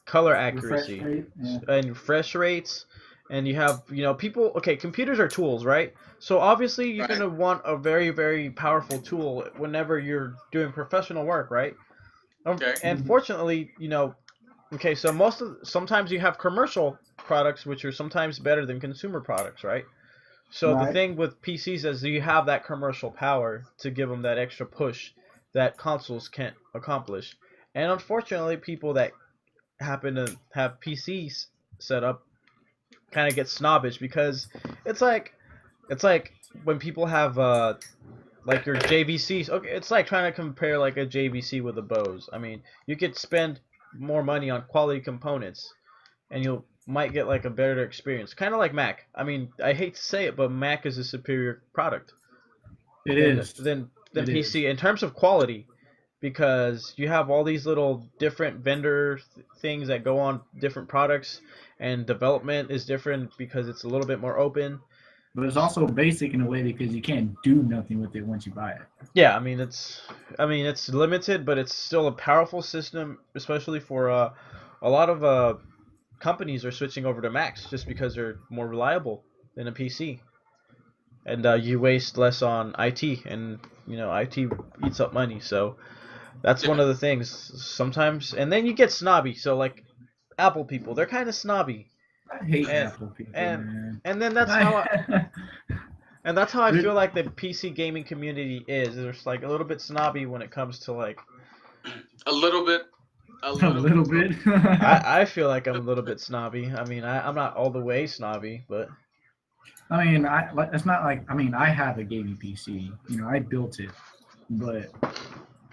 color Refresh accuracy rate. Yeah. and refresh rates, and you have people. Okay, computers are tools, right? So obviously you're Right. gonna want a very, very powerful tool whenever you're doing professional work, right? Okay. And Mhm. fortunately, okay, so sometimes you have commercial products which are sometimes better than consumer products, right? So the Right. thing with PCs is you have that commercial power to give them that extra push that consoles can't accomplish. And unfortunately, people that happen to have PCs set up kind of get snobbish because it's like it's like when people have like your JVCs. Okay, it's like trying to compare like a JVC with a Bose. I mean, you could spend more money on quality components, and you'll might get like a better experience. Kind of like Mac. I mean, I hate to say it, but Mac is a superior product It than is. than than It is. PC in terms of quality, because you have all these little different vendor things that go on different products, and development is different because it's a little bit more open. But it's also basic in a way because you can't do nothing with it once you buy it. Yeah, I mean it's limited, but it's still a powerful system, especially for a lot of companies are switching over to Macs just because they're more reliable than a PC, and you waste less on IT, and IT eats up money, so that's one Yeah. of the things sometimes. And then you get snobby, so like Apple people, they're kind of snobby, I hate and Apple people, and man. and then that's how I Dude, feel like the PC gaming community is. There's like a little bit snobby when it comes to like. A little bit. A a little bit. little bit. I feel like I'm a little bit snobby. I mean, I'm not all the way snobby, but I mean, it's not like I mean, I have a gaming PC. You know, I built it, but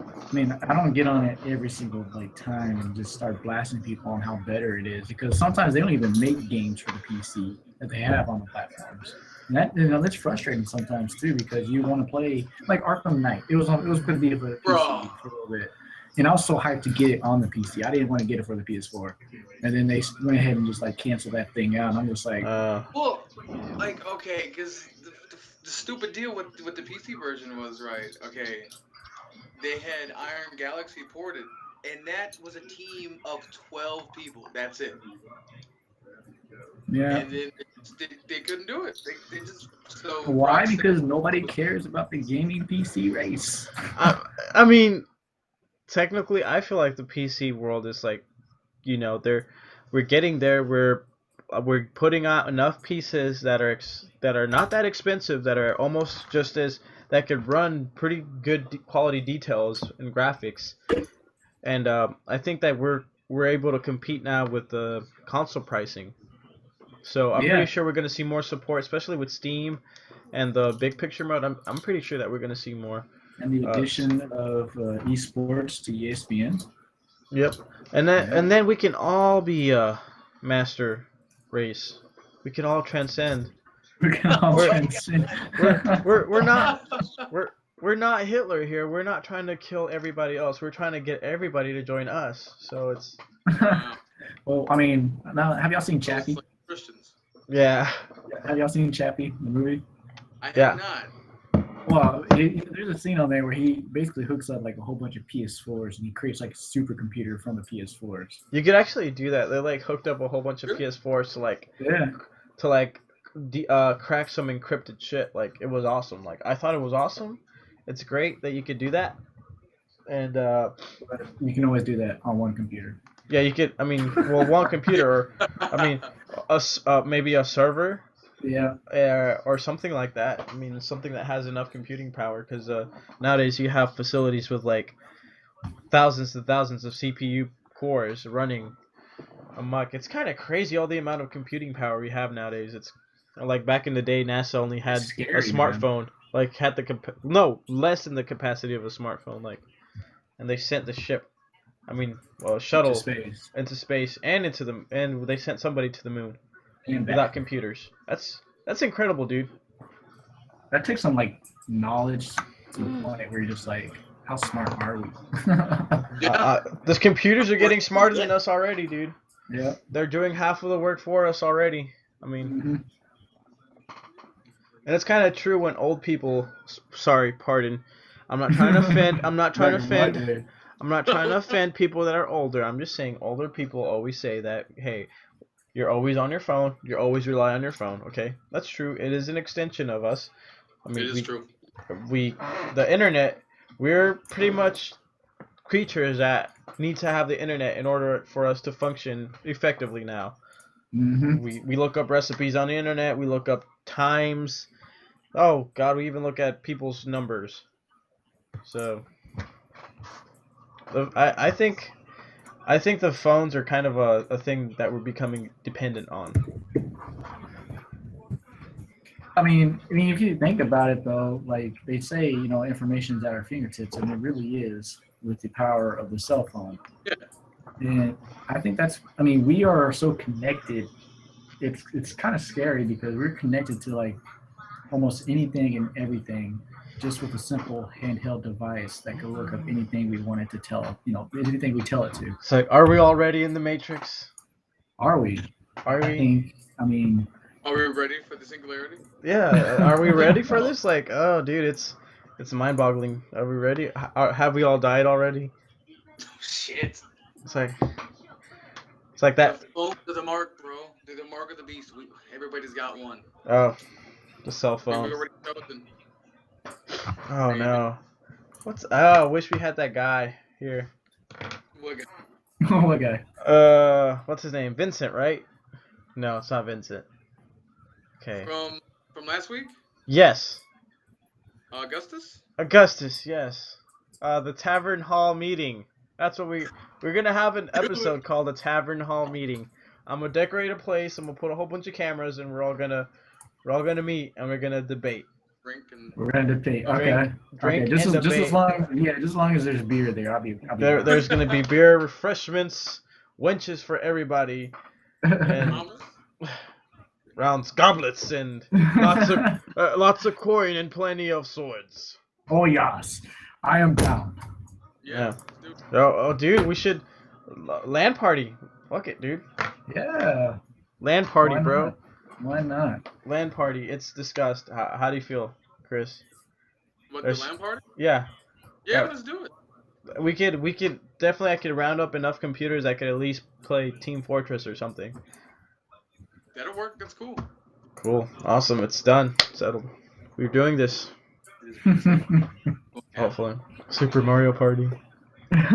I mean, I don't get on it every single like time and just start blasting people on how better it is because sometimes they don't even make games for the PC that they have on the platforms. And that that's frustrating sometimes too because you want to play like Arkham Knight. It was going to be for the Bro. PC for a little bit, and I was so hyped to get it on the PC. I didn't want to get it for the PS4, and then they went ahead and just like canceled that thing out. And I'm just like, Well, like okay, because the stupid deal with the PC version was right. Okay, they had Iron Galaxy ported, and that was a team of 12 people. That's it. yeah. And then they couldn't do it. They just so Why? Rockstar. Because nobody cares about the gaming PC race. I mean, technically, I feel like the PC world is like, we're getting there. We're putting out enough pieces that are not that expensive, that are almost just as that could run pretty good quality details and graphics, and I think that we're able to compete now with the console pricing. So I'm pretty Yeah, sure we're going to see more support, especially with Steam and the big picture mode. I'm pretty sure that we're going to see more. and the Uh, addition of esports to ESPN. Yep. Yeah. And then we can all be master race. We can all transcend. We can all We're transcend. we're not we're we're not Hitler here. We're not trying to kill everybody else. We're trying to get everybody to join us. So it's Well, I mean, now have y'all seen Chappie? Like Christians. yeah. Have y'all seen Chappie, the movie? I have Yeah. not. Well, there's a scene on there where he basically hooks up like a whole bunch of PS4s and he creates like a supercomputer from the PS4s. You could actually do that. They like hooked up a whole bunch of Really? PS4s Yeah. to crack some encrypted shit. Like it was awesome. Like I thought it was awesome. It's great that you could do that. And But you can always do that on one computer. yeah, you could. I mean, well, one computer, or I mean, maybe a server, Yeah. or something like that. I mean, something that has enough computing power, because nowadays you have facilities with like thousands and thousands of CPU cores running amok. It's kind of crazy all the amount of computing power we have nowadays. It's like back in the day, NASA only had It's scary, a man. smartphone, like had the no less than the capacity of a smartphone, like, and they sent the ship. I mean, well, a shuttle To space. into space and and they sent somebody to the moon And without back. computers. That's incredible, dude. That takes some like knowledge to the point where you're just like, how smart are we? Yeah. The computers are getting smarter than us already, dude. Yeah. They're doing half of the work for us already. I mean, hmm and it's kind of true when old people. Sorry, pardon. I'm not trying to offend. I'm not trying to offend. I'm not trying to offend people that are older. I'm just saying older people always say that, hey, you're always on your phone. You always rely on your phone. Okay, that's true. It is an extension of us. I It mean, is true. we the internet. We're pretty much creatures that need to have the internet in order for us to function effectively now. hmm We look up recipes on the internet. We look up times. Oh God, we even look at people's numbers. So I think the phones are kind of a thing that we're becoming dependent on. I mean, if you think about it though, like they say, information is at our fingertips, and it really is with the power of the cell phone. Yeah. And I think I mean, we are so connected. It's kind of scary because we're connected to like almost anything and everything just with a simple handheld device that can look up anything we wanted to tell, anything we tell it to. It's like, are we already in the Matrix? Are we? Are I we? think, I mean, Are we ready for the singularity? Yeah. Are we ready for this? Like, oh, dude, it's mind-boggling. Are we ready? Have we all died already? Shit. It's like that. Oh, to the mark, bro. To the mark of the beast. Everybody's got one. Oh, the cell We've phone. already chosen. Oh no. I wish we had that guy here. What guy? oh my god. What's his name? Vincent, right? No, it's not Vincent. Okay. From last week? Yes. Augustus? Augustus, yes. The Tavern Hall Meeting. That's what we're gonna have an episode called the Tavern Hall Meeting. I'm gonna decorate a place. I'm gonna put a whole bunch of cameras, and we're all gonna meet and we're gonna debate. drink and We're gonna debate. Okay. Drink, drink, Okay. Just and as debate. long, yeah, just as long as there's beer there, I'll be down. There's gonna be beer, refreshments, wenches for everybody, and Thomas. rounds, goblets, and lots of coin and plenty of swords. Oh yes, I am down. Yeah. Oh, dude, we should land party. Fuck it, dude. Yeah. Land party, Why bro. not? Why not? Land party. It's discussed. How do you feel, Chris? What, There's- the land party? Yeah, Yeah, Yeah. let's do it. we could definitely. I could round up enough computers. I could at least play Team Fortress or something. That'll work. That's cool. Cool. Awesome. It's done. Settled. We're doing this. Okay. Hopefully. Super Mario Party.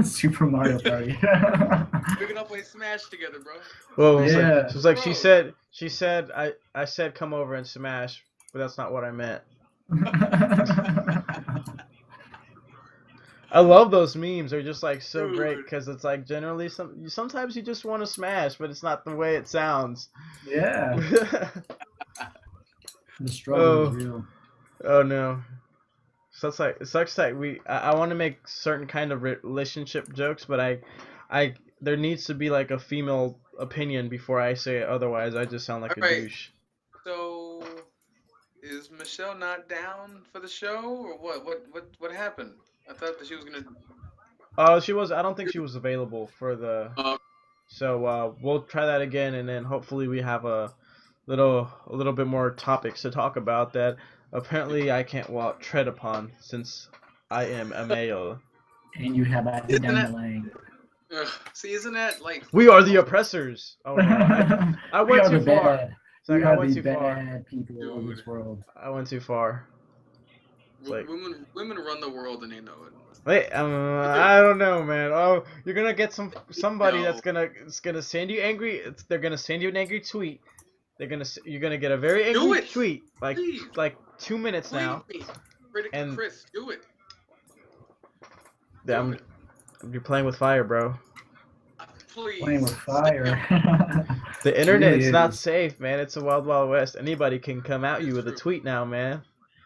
Super Mario Party. We're gonna play Smash together, bro. Well, Yeah. it was like Bro. she said I said come over and smash, but that's not what I meant. I love those memes. They're just like so great Dude. because it's like generally sometimes you just want to smash, but it's not the way it sounds. Yeah, the struggle is real. Oh no. So it's like it sucks that I want to make certain kind of relationship jokes, but I there needs to be like a female opinion before I say it. Otherwise, I just sound like a Alright. douche. So, is Michelle not down for the show, or what happened? I thought that she was gonna. She was. I don't think she was available for the. Uh, So we'll try that again, and then hopefully we have a little bit more topics to talk about that. Apparently, I can't tread upon since I am a male. And you have a Isn't down that- the lane. see, isn't that like? We are the oppressors. Oh no, I We went are too the far. bad. It's like We I are went the too far. bad people of this Dude. world. I went too far. like- Women run the world and they know it. Wait, I don't know, man. Oh, you're gonna get somebody No. that's gonna send you angry. They're gonna send you an angry tweet. You're gonna get a very Do angry it, tweet, please. like 2 minutes now. Please, Critic And- Chris, do it. Yeah, you're playing with fire, bro. Please. Playing with fire. The internet Really is not is. safe, man. It's a wild, wild west. Anybody can come at you It's with a true. tweet now, man.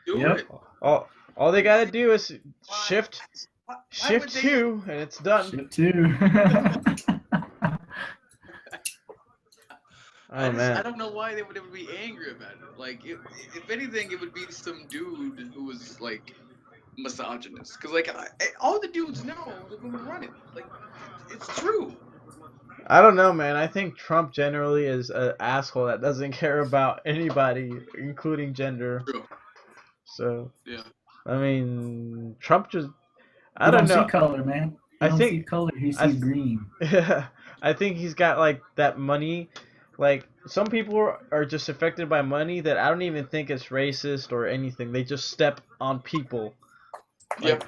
Do Yep. it. All they gotta do is shift Why shift would they- 2, and it's done. Shit too. Oh man. I don't know why they would be angry about it. Like, if anything, it would be some dude who was like misogynist. Cause like all the dudes know that women run it. Like, it's true. I don't know, man. I think Trump generally is an asshole that doesn't care about anybody, including gender. True. So, Yeah. I mean, Trump just. I You don't don't know. see color, man. I You don't think- see color. He I sees th- green. I think he's got like that money. Like some people are just affected by money that I don't even think it's racist or anything. They just step on people. Yep.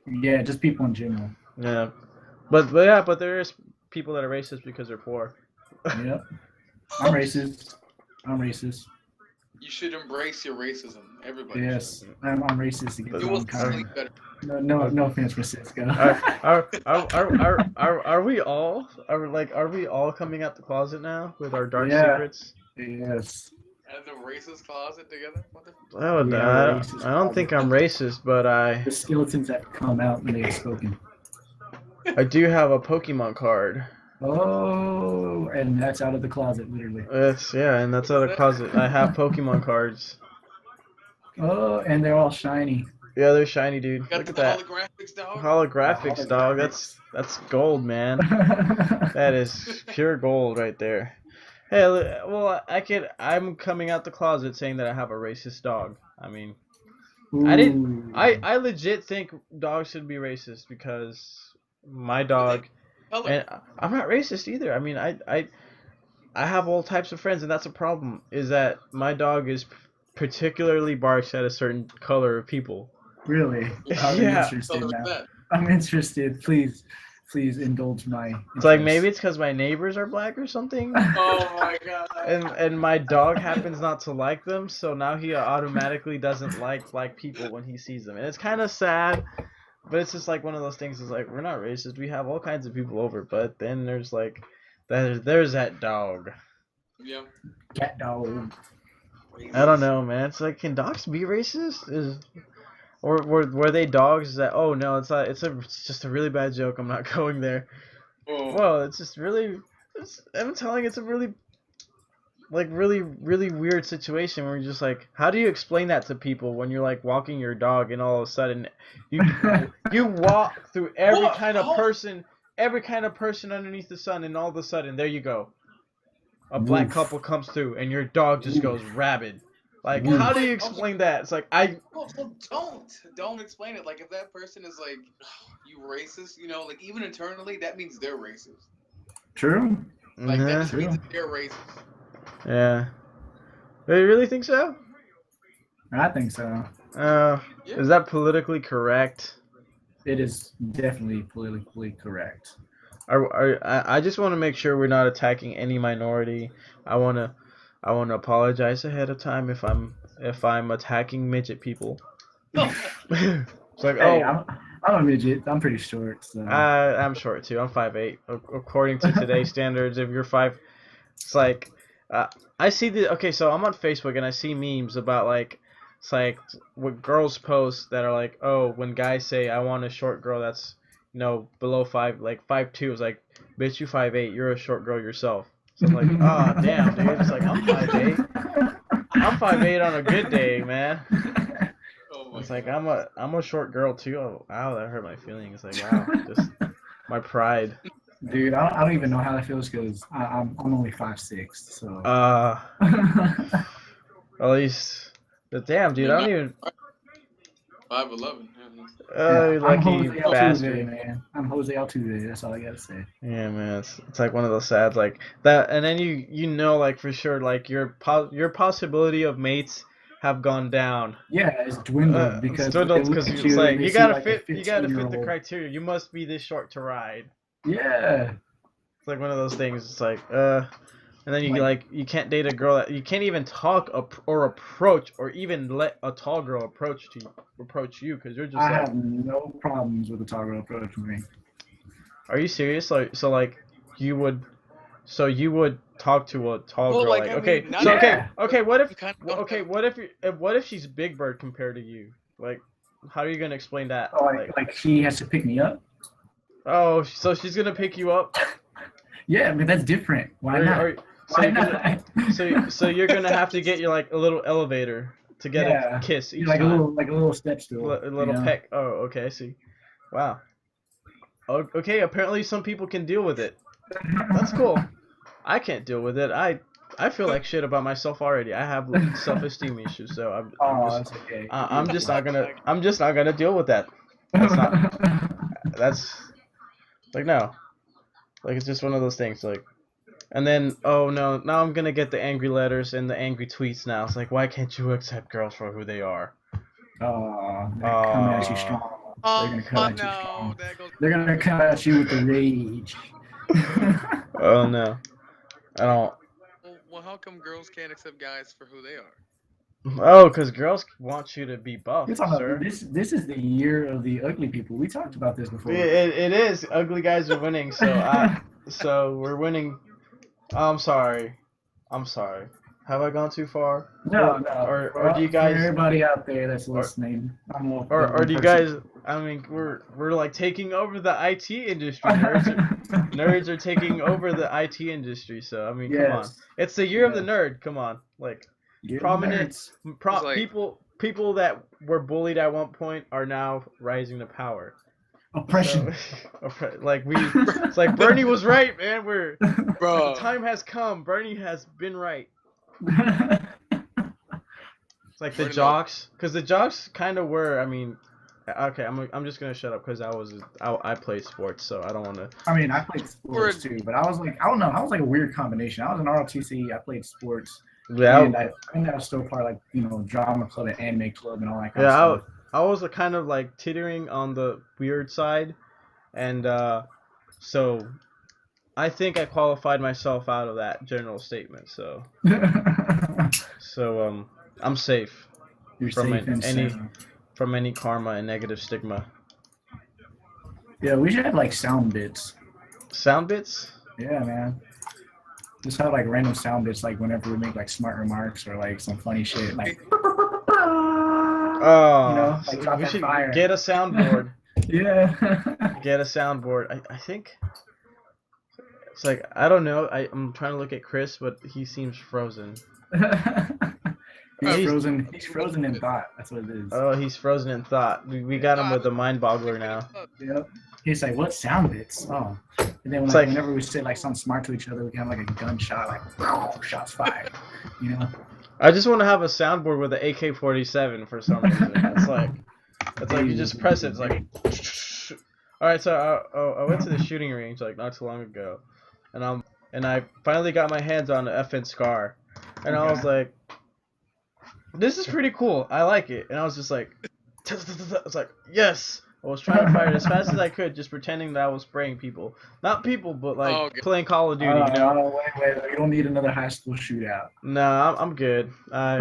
Yeah, just people in general. Yeah, but there is people that are racist because they're poor. Yep. I'm racist. I'm racist. You should embrace your racism. Everybody. Yes, I'm racist against You will mankind. sleep better. No offense, Francisco. Are we all coming out the closet now with our dark Yeah. secrets? Yes. At the racist closet together. What the? Oh, Yeah, racist I don't think I'm racist, but The skeletons have come out when they have spoken. I do have a Pokemon card. Oh, and that's out of the closet, literally. Yes, yeah, and that's out of the closet. I have Pokemon cards. Oh, and they're all shiny. Yeah, they're shiny, dude. Got Look the at that. holographics, dog. Holographics, dog. That's gold, man. That is pure gold right there. Hey, well, I'm coming out the closet saying that I have a racist dog. I mean, Ooh. I legit think dogs should be racist because my dog, Color. and I'm not racist either. I mean, I have all types of friends, and that's a problem. Is that my dog is particularly barks at a certain color of people. Really? I'm Yeah. interested Color now. that. I'm interested. Please indulge my. It's like interest. maybe it's because my neighbors are black or something. Oh my god. And my dog happens not to like them, so now he automatically doesn't like black people when he sees them, and it's kind of sad. But it's just like one of those things. Is like we're not racist. We have all kinds of people over, but then there's like, there's that dog. Yeah. Cat dog. I don't know, man. It's like, can dogs be racist? Or were they dogs that? Oh no, it's not. It's just a really bad joke. I'm not going there. Oh, Well, it's just really. I'm telling you, it's a really really weird situation where you're just like, how do you explain that to people when you're like walking your dog and all of a sudden you you walk through What? every kind of person underneath the sun, and all of a sudden there you go, a black Woof. couple comes through and your dog just goes rabid. Like, Woof. how do you explain that? It's like, Well, so don't explain it. Like if that person is like, you racist, you know, like even internally, that means they're racist. True. Like that just True. means that they're racist. yeah. Do you really think so? I think so. Yeah. Is that politically correct? It is definitely politically correct. I just want to make sure we're not attacking any minority. I wanna apologize ahead of time if I'm attacking midget people. It's like, Hey, oh, I'm a midget. I'm pretty short. So. I'm short too. I'm 5'8". According to today's standards, if you're 5, it's like, I see okay. So I'm on Facebook and I see memes about like, it's like what girls post that are like, oh, when guys say I want a short girl that's, below 5, like 5'2", it's like, bitch, you 5'8", you're a short girl yourself. So I'm like, ah, damn, dude. It's like, I'm 5'8". I'm 5'8" on a good day, man. Oh my It's like, God. I'm a short girl too. Oh, wow, that hurt my feelings. Like, wow, just my pride. Dude, I don't even know how that feels because I'm only 5'6", so. At least, but damn, dude, I don't even. 5'11". Yeah, You I'm lucky Jose Altuve, bastard. man. I'm Jose Altuve. That's all I gotta say. Yeah, man, it's like one of those sad like that, and then like for sure like your possibility of mates have gone down. Yeah, it's dwindled It's because they dwindled look because at it's you and like they see like a you gotta fit the 15-year-old. criteria. You must be this short to ride. Yeah. It's like one of those things. It's like and then you can't date a girl that you can't even talk or approach or even let a tall girl approach you because you're just I like, have no problems with the tall girl approaching me. are you serious? Like, you would talk to a tall Well, girl like like, I okay, mean, not so Yeah. okay, kind of. what if she's Big Bird compared to you? Like, how are you gonna explain that? Oh, like she has to pick me up. Oh, so she's gonna pick you up? Yeah, but that's different. Why Or, not? or so Why you're gonna not? so you're gonna have to get your like a little elevator to get a Yeah, kiss each like time. a little step stool. A little peck. Oh, okay, I see. Wow. Okay, apparently some people can deal with it. That's cool. I can't deal with it. I feel like shit about myself already. I have self-esteem issues, so Oh, that's okay. I'm just not gonna deal with that. That's like, no. Like, it's just one of those things. Like, and then, oh no, now I'm gonna get the angry letters and the angry tweets now. It's like, why can't you accept girls for who they are? Oh, they're coming at you strong. They're gonna come at you no, strong. that goes. They're gonna come at you with the rage. Oh no, I don't. Well, how come girls can't accept guys for who they are? Oh, because girls want you to be buff, You're talking sir. about this is the year of the ugly people. We talked about this before. It is. Ugly guys are winning, so we're winning. I'm sorry. Have I gone too far? No, Or do you guys? For everybody out there that's listening, Or do you guys? I mean, we're like taking over the IT industry. Nerds are taking over the IT industry. So I mean, come on. It's the year of the nerd. Come on, like prominent people that were bullied at one point are now rising to power. Oppression. So, it's like Bernie was right, man. Bro. The time has come. Bernie has been right. It's like the jocks, because the jocks kind of were. I mean, okay, I'm just gonna shut up because I played sports, so I don't want to. I mean, I played sports too, but I was like, I don't know, I was like a weird combination. I was in ROTC, I played sports, and I was still part of like drama club and anime club and all that kind of stuff. I was kind of like teetering on the weird side, and so I think I qualified myself out of that general statement. So I'm safe. You're from safe from any karma and negative stigma. Yeah, we should have like sound bits. Sound bits? Yeah, man. Just have like random sound bits, like whenever we make like smart remarks or like some funny shit, like Oh, like so drop we that should fire. get a soundboard. Yeah. Get a soundboard. I think it's like I don't know. I'm trying to look at Chris, but he seems frozen. He's He's- frozen. He's frozen in thought. That's what it is. Oh, he's frozen in thought. We got him with the mind boggler now. Yep. He's like, what sound bits? Oh. And then It's like, like- whenever we say like something smart to each other, we can have like a gunshot, like shots fired. You know? I just want to have a soundboard with an AK-47 for some reason. It's like you just press it. It's like. All right, so I went to the shooting range like not too long ago, and I finally got my hands on the FN Scar, and I was like, this is pretty cool. I like it, and I was just like, I was like, yes. I was trying to fire it as fast as I could, just pretending that I was spraying people. Not people, but like playing Call of Duty, you know? Wait, you don't need another high school shootout. Nah, I'm good. I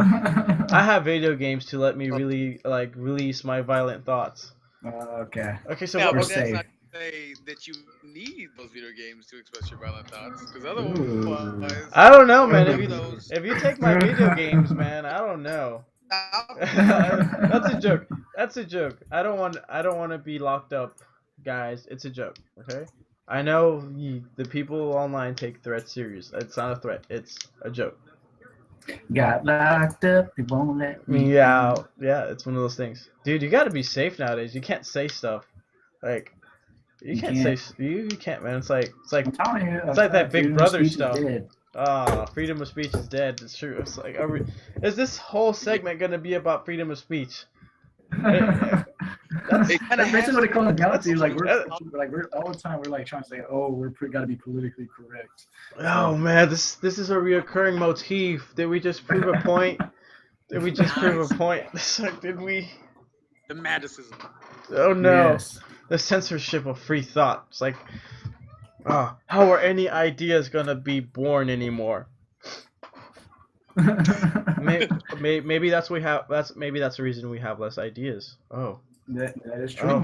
have video games to let me really like release my violent thoughts. Okay. Okay, so Yeah, what but we're that's safe. not to say that you need those video games to express your violent thoughts, because Ooh. otherwise, I don't know, man. those. If you take my video games, man, I don't know. That's a joke. That's a joke. I don't want to be locked up, guys. It's a joke, okay? I know the people online take threats serious. It's not a threat. It's a joke. Got locked up. They won't let me Yeah, yeah. It's one of those things, dude. You got to be safe nowadays. You can't say stuff like you can't say you can't, man. It's like I'm telling you, it's like that Big freedom of Brother speech is stuff. dead. Freedom of speech is dead. It's true. It's like, is this whole segment gonna be about freedom of speech? That's It kinda basically what it comes down to. Like that's- we're all the time we're like trying to say, oh, gotta be politically correct. Oh man, this is a reoccurring motif. Did we just prove a point? Did we just prove a point? It's like, did we? The Madison. Oh no, Yes. the censorship of free thought. It's like, how are any ideas gonna be born anymore? Maybe that's we have. Maybe that's the reason we have less ideas. Oh. That is true.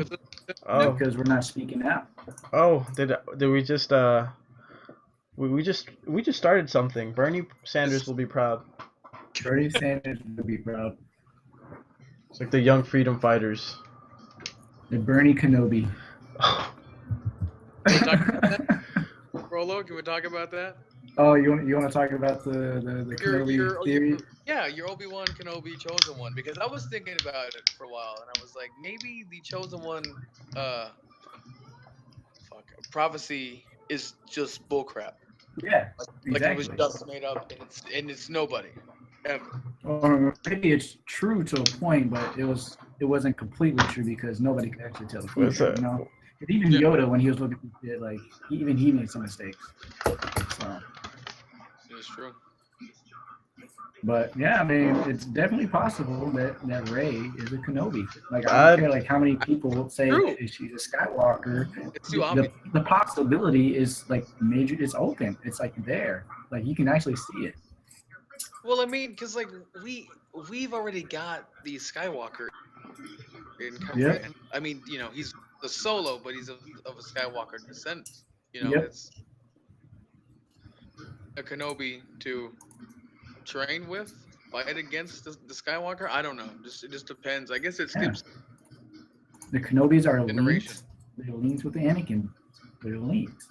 Oh. Because we're not speaking out. Oh. Did we just we just started something. Bernie Sanders will be proud. Bernie Sanders would be proud. It's like the young freedom fighters. The Bernie Kenobi. Rolo, can we talk about that? Oh, you want to talk about the Kenobi theory? Your Obi-Wan Kenobi chosen one, because I was thinking about it for a while, and I was like, maybe the chosen one, prophecy is just bullcrap. Yeah, Like exactly. it was just made up, and it's nobody. Ever. Or maybe it's true to a point, but it wasn't completely true because nobody could actually tell the What's future. that? You know, 'cause even Yoda, when he was looking at it, like he made some mistakes. So, It's true. but yeah, I mean, it's definitely possible that Rey is a Kenobi. Like I don't care like how many people say True. she's a Skywalker. It's too obvious. The possibility is like major. It's open. It's like there. Like you can actually see it. Well, I mean, because like we've already got the Skywalker. Yep. I mean, you know, he's the Solo, but he's of a Skywalker descent. You know, Yep. it's a Kenobi to train with, fight against the Skywalker. I don't know. It just depends. I guess it skips The Kenobis are generation. elites. They're elites with the Anakin. They're elites.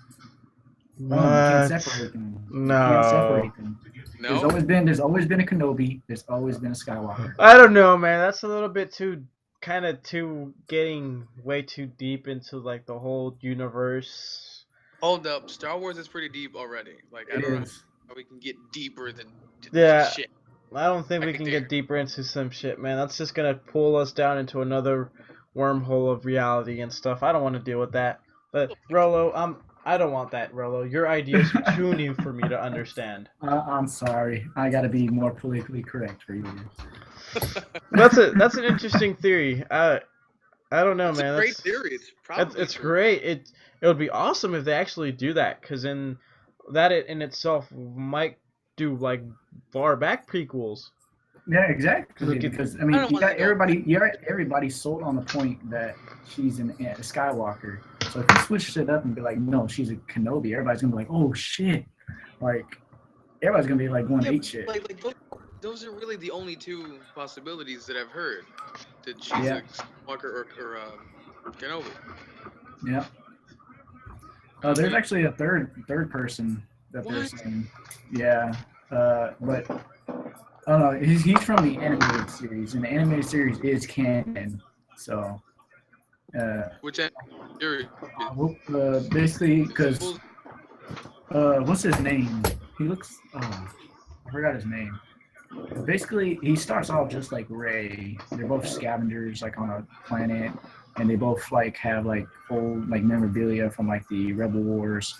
You What? can't separate them. You can't separate them. No, There's always been a Kenobi. There's always been a Skywalker. I don't know, man. That's a little bit too getting way too deep into like the whole universe. hold up. Star Wars is pretty deep already. Like I It don't know is. how we can get deeper than Yeah. shit. I don't think we can get deeper into some shit, man. That's just gonna pull us down into another wormhole of reality and stuff. I don't want to deal with that. But Rolo, I don't want that, Rolo. Your ideas are too new for me to understand. I'm sorry. I gotta be more politically correct for you. That's an interesting theory. I don't know, It's man. a great That's- theory. It's probably It's true. great. It would be awesome if they actually do that, because in that it in itself might do like far back prequels. Yeah, exactly. Look at- Because I I mean, don't you wanna got go- everybody sold on the point that she's a Skywalker. So if you switch it up and be like, no, she's a Kenobi, everybody's gonna be like, oh shit, like everybody's gonna be like going Yeah, ape shit. like those are really the only two possibilities that I've heard. That she's Yeah. a Skywalker or Kenobi. Yeah. There's actually a third person that they're What? saying. Yeah. But oh no, he's from the animated series, and the animated series is canon. So Which series? basically, because Rebels? what's his name? He looks. Oh, I forgot his name. Basically, he starts off just like Ray. They're both scavengers, like on a planet, and they both like have like old like memorabilia from like the Rebel Wars,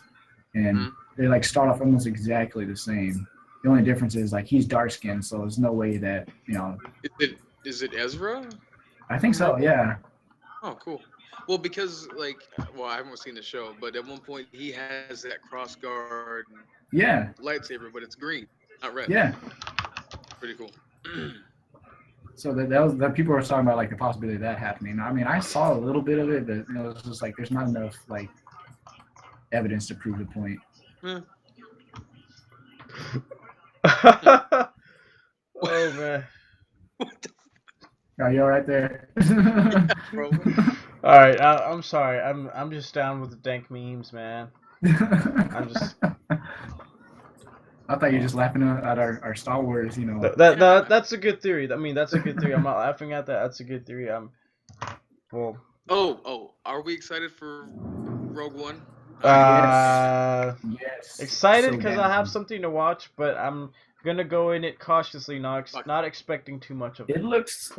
and Mhm. they like start off almost exactly the same. The only difference is like he's dark skinned, so there's no way that Is it Ezra? I think so. Yeah, Oh, cool. Well, because I haven't seen the show, but at one point he has that cross guard yeah, lightsaber, but it's green, not red. yeah. Pretty cool. So that people were talking about like the possibility of that happening. I mean, I saw a little bit of it, but it was just like there's not enough like evidence to prove the point. Eh, Oh man. what the Are you all right there? bro? All right, I'm sorry. I'm just down with the dank memes, man. I'm just I thought you were just laughing at our Star Wars, you know. that's a good theory. I mean, that's a good theory. I'm not laughing at that. That's a good theory. Well, Oh, are we excited for Rogue One? Yes. excited So because I have something to watch, but I'm gonna go in it cautiously, not expecting too much of it. It looks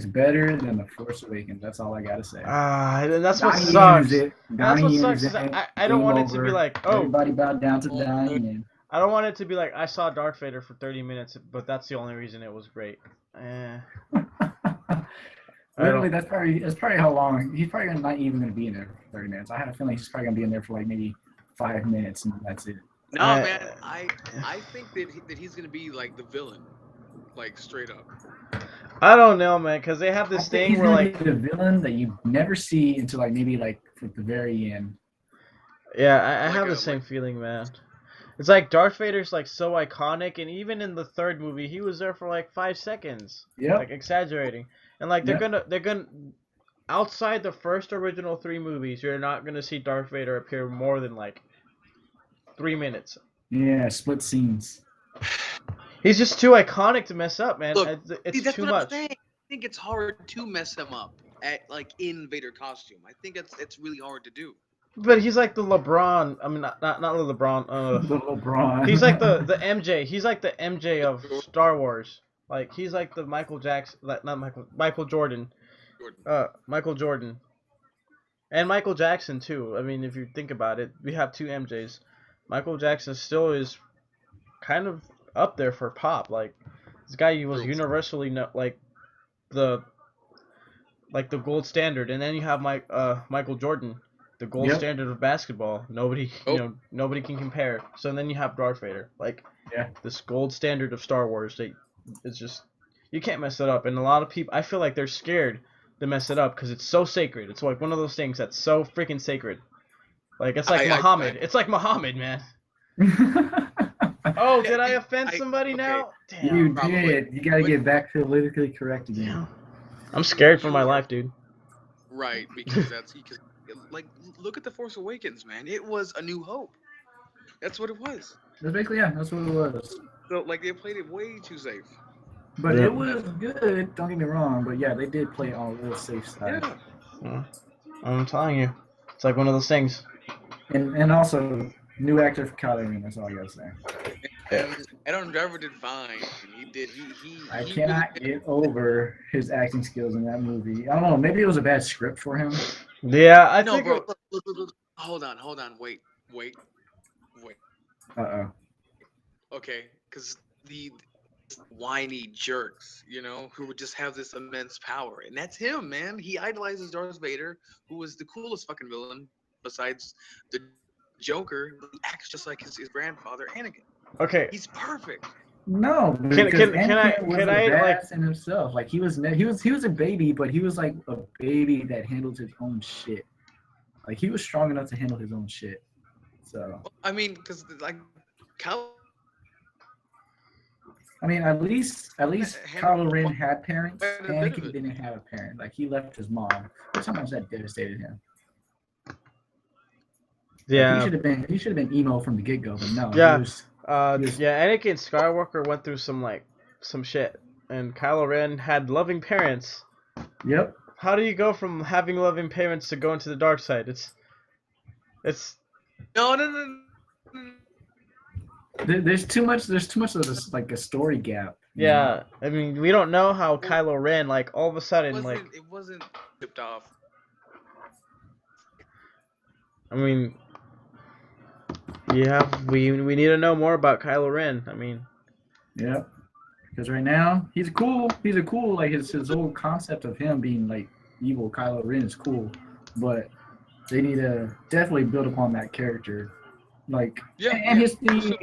better than the Force Awakens. That's all I gotta say. And that's what Donnie sucks. Yen is it. That's Donnie what Yen sucks. is Is it. I don't Game want it to be over. like, oh, Everybody bowed down to Donnie Yen. I don't want it to be like I saw Darth Vader for 30 minutes, but that's the only reason it was great. Literally, that's probably how long he's probably not even gonna be in there for 30 minutes. I have a feeling he's probably gonna be in there for like maybe 5 minutes, and that's it. No, man. I think that he's gonna be like the villain, like straight up. I don't know, man, because they have I this think thing he's where gonna like, be the villain that you never see until like maybe like at the very end. yeah, I Like have the same feeling, man. It's like Darth Vader's like so iconic, and even in the third movie, he was there for like 5 seconds. Yep. Like exaggerating, and like they're gonna outside the first original 3 movies, you're not gonna see Darth Vader appear more than like 3 minutes. Yeah, split scenes. He's just too iconic to mess up, man. Look, It's that's too what much. I'm saying. I think it's hard to mess him up at in Vader costume. I think it's really hard to do. But he's like the LeBron. I mean, not the LeBron. The LeBron. He's like the MJ. He's like the MJ of Star Wars. Like he's like the Michael Jackson. Not Michael Jordan. Michael Jordan. And Michael Jackson too. I mean, if you think about it, we have 2 MJs. Michael Jackson still is kind of up there for pop. Like this guy was universally like the gold standard. And then you have Michael Jordan, the gold standard of basketball. Nobody nobody can compare. So then you have Darth Vader, like this gold standard of Star Wars. It's just you can't mess it up. And a lot of people, I feel like they're scared to mess it up because it's so sacred. It's like one of those things that's so freaking sacred. Like it's like Muhammad. It's like Muhammad, man. Oh, did I offend somebody now? Damn. You did. You gotta get back politically correct again. Damn. I'm scared for my life, dude. Right, because like look at the Force Awakens, man. It was A New Hope. That's what it was. Basically, yeah, that's what it was. So like they played it way too safe. But it was good. Don't get me wrong. But yeah, they did play on a real safe side. Yeah. I'm telling you, it's like one of those things. And also, new actor for Kylo Ren. That's all I gotta say. Adam Driver did fine. He did. I cannot get over his acting skills in that movie. I don't know. Maybe it was a bad script for him. Yeah, I think. Bro. Look. Hold on. Wait. Uh-oh. Okay, because the whiny jerks, who would just have this immense power, and that's him, man. He idolizes Darth Vader, who was the coolest fucking villain besides the Joker. He acts just like his grandfather, Anakin. Okay. He's perfect. No, can I badass in himself. Like he was a baby, but he was like a baby that handled his own shit. Like he was strong enough to handle his own shit. So I mean, because like Kylo I mean, at least Kylo Ren had parents. quite a bit of Anakin it. didn't have a parent. Like he left his mom. That's how much that devastated him. Like Yeah, he should have been emo from the get go, but no, yeah, he was yeah. Anakin Skywalker went through some shit, and Kylo Ren had loving parents. yep. How do you go from having loving parents to going to the dark side? It's No. There's too much of this like a story gap. you know? yeah. I mean, we don't know how Kylo Ren like all of a sudden like. It wasn't tipped off. I mean, we need to know more about Kylo Ren. I mean, Yep. Because right now he's cool. He's a cool like his whole concept of him being like evil Kylo Ren is cool, but they need to definitely build upon that character. Like Yeah, and yeah. his theme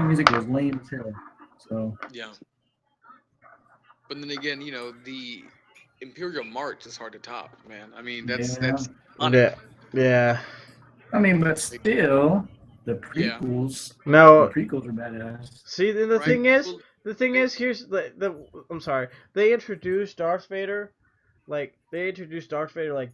music was lame as hell. So Yeah. But then again, the Imperial March is hard to top, man. I mean, that's yeah. on it. yeah. I mean, but still, the Yeah. prequels No, are badass. see, the Right? thing is, Well, here's I'm sorry. They introduced Darth Vader, like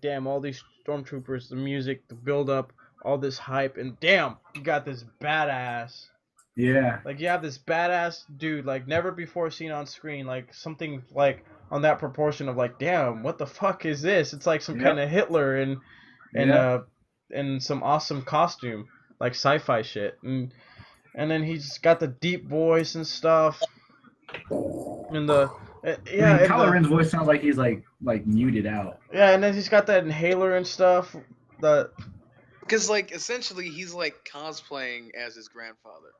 damn, all these stormtroopers, the music, the build up, all this hype, and damn, you got this badass. Yeah. Like you have this badass dude, like never before seen on screen, like something like on that proportion of like, damn, what the fuck is this? It's like some Yep. kind of Hitler and Yeah. in some awesome costume, like sci-fi shit, and then he's got the deep voice and stuff, and the yeah, I mean, and Kylo Ren's voice sounds like he's like muted out. yeah, and then he's got that inhaler and stuff. The because like essentially he's like cosplaying as his grandfather.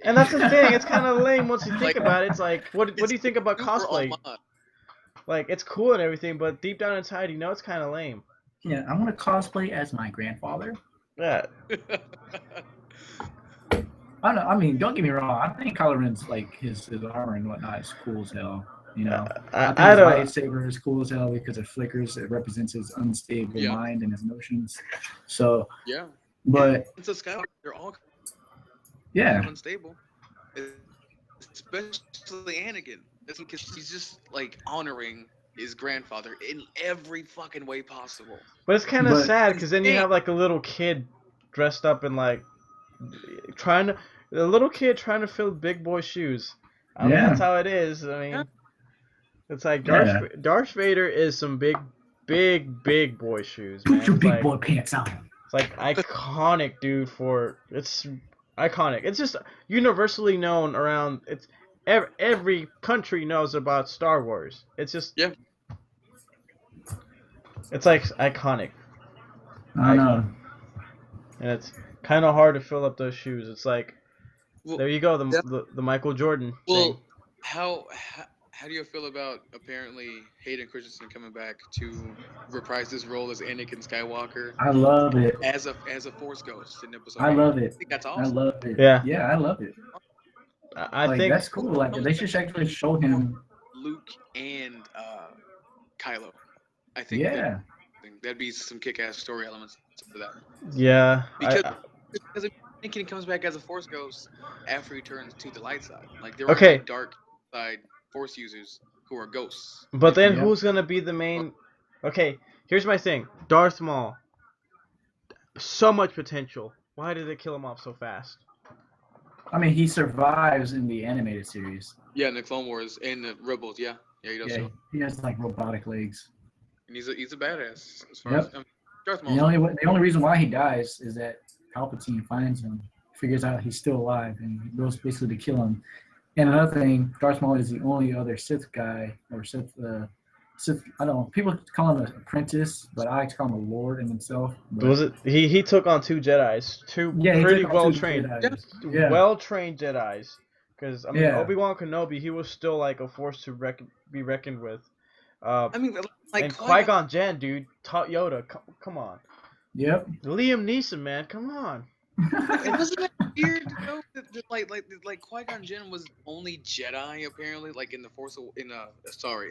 and that's the thing. It's kind of lame once you think Like, about it. It's like, what do you think about super cosplay? homage. Like, it's cool and everything, but deep down inside, you know, it's kind of lame. Yeah, I want to cosplay as my grandfather. Yeah. I don't know. I mean, don't get me wrong. I think Kylo Ren's like his armor and whatnot is cool as hell. You know, I think I his don't. lightsaber is cool as hell because it flickers. It represents his unstable Yeah. mind and his emotions. So, Yeah. but It's a Skywalker. They're all kind yeah, of unstable. Especially Anakin. That's because he's just like honoring his grandfather in every fucking way possible. But it's kind of But- sad because then you have like a little kid dressed up in like a little kid trying to fill big boy shoes. I mean, Yeah. that's how it is. I mean, Yeah. it's like Yeah. Darth Vader is some big boy shoes, man. put your It's big like, boy pants on. It's like iconic, dude. It's iconic. It's just universally known around. It's every country knows about Star Wars. It's just Yeah. It's like iconic, I don't know. and it's kind of hard to fill up those shoes. It's like Well, there you go, that- the Michael Jordan thing. Well, how do you feel about apparently Hayden Christensen coming back to reprise this role as Anakin Skywalker I love it. as a Force ghost in episode I 8? love it. I think that's I awesome. love it. Yeah. Yeah, I love it. I Like think that's cool. Like they should actually show him. Luke and Kylo. I think Yeah. that'd be some kick-ass story elements to that. yeah. Because Anakin comes back as a Force ghost after he turns to the light side. Like there Okay. are like, dark side Force users who are ghosts. But then Yeah. who's gonna be the main? Okay, here's my thing. Darth Maul. So much potential. Why did they kill him off so fast? I mean, he survives in the animated series. Yeah, in the Clone Wars and the Rebels. Yeah, he does. Yeah, So. he has like robotic legs. And he's a badass as far Yep. as Darth The Maul. only reason why he dies is that Palpatine finds him, figures out he's still alive, and he goes basically to kill him. And another thing, Darth Maul is the only other Sith guy or Sith. I don't know. People call him an apprentice, but I like to call him a lord in himself. But, Was it he took on two Jedis, two yeah, he pretty took on well two trained, Jedis. Yeah. well trained Jedis. Because I mean, Yeah. Obi-Wan Kenobi, he was still like a force to be reckoned with. I mean, like And Qui-Gon Jinn, dude, taught Yoda. Come on, Yep. Liam Neeson, man, come on. It wasn't that weird though. That Qui-Gon Jinn was only Jedi apparently, like in the in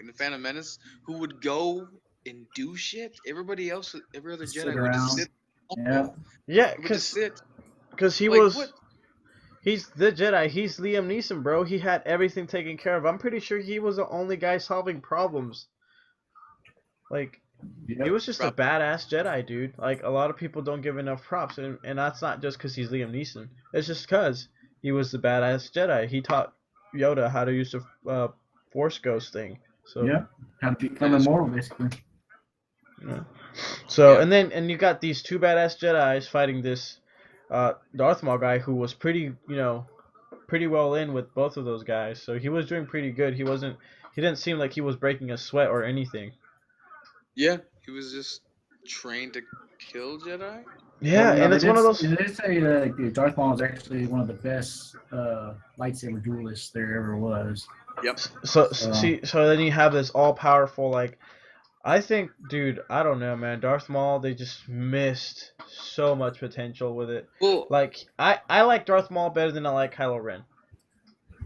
the Phantom Menace, who would go and do shit. Every other Sit Jedi would around. just sit. Yeah. Yeah, Would just sit. because he Like, was what? He's the Jedi. He's Liam Neeson, bro. He had everything taken care of. I'm pretty sure he was the only guy solving problems. Like, he Yep. was just a badass Jedi, dude. Like, a lot of people don't give enough props, and that's not just because he's Liam Neeson. It's just because he was the badass Jedi. He taught Yoda how to use the Force Ghost thing. So, Yep. How to become immortal, basically. yeah. So, Yeah. and you got these two badass Jedi's fighting this Darth Maul guy who was pretty, pretty well in with both of those guys. So he was doing pretty good. He didn't seem like he was breaking a sweat or anything. Yeah, he was just trained to kill Jedi. Yeah, Well, and it's one of those. They did say that Darth Maul is actually one of the best lightsaber duelists there ever was. Yep. So then you have this all powerful, like, I think, dude, I don't know, man. Darth Maul, they just missed so much potential with it. Well, Like, I like Darth Maul better than I like Kylo Ren.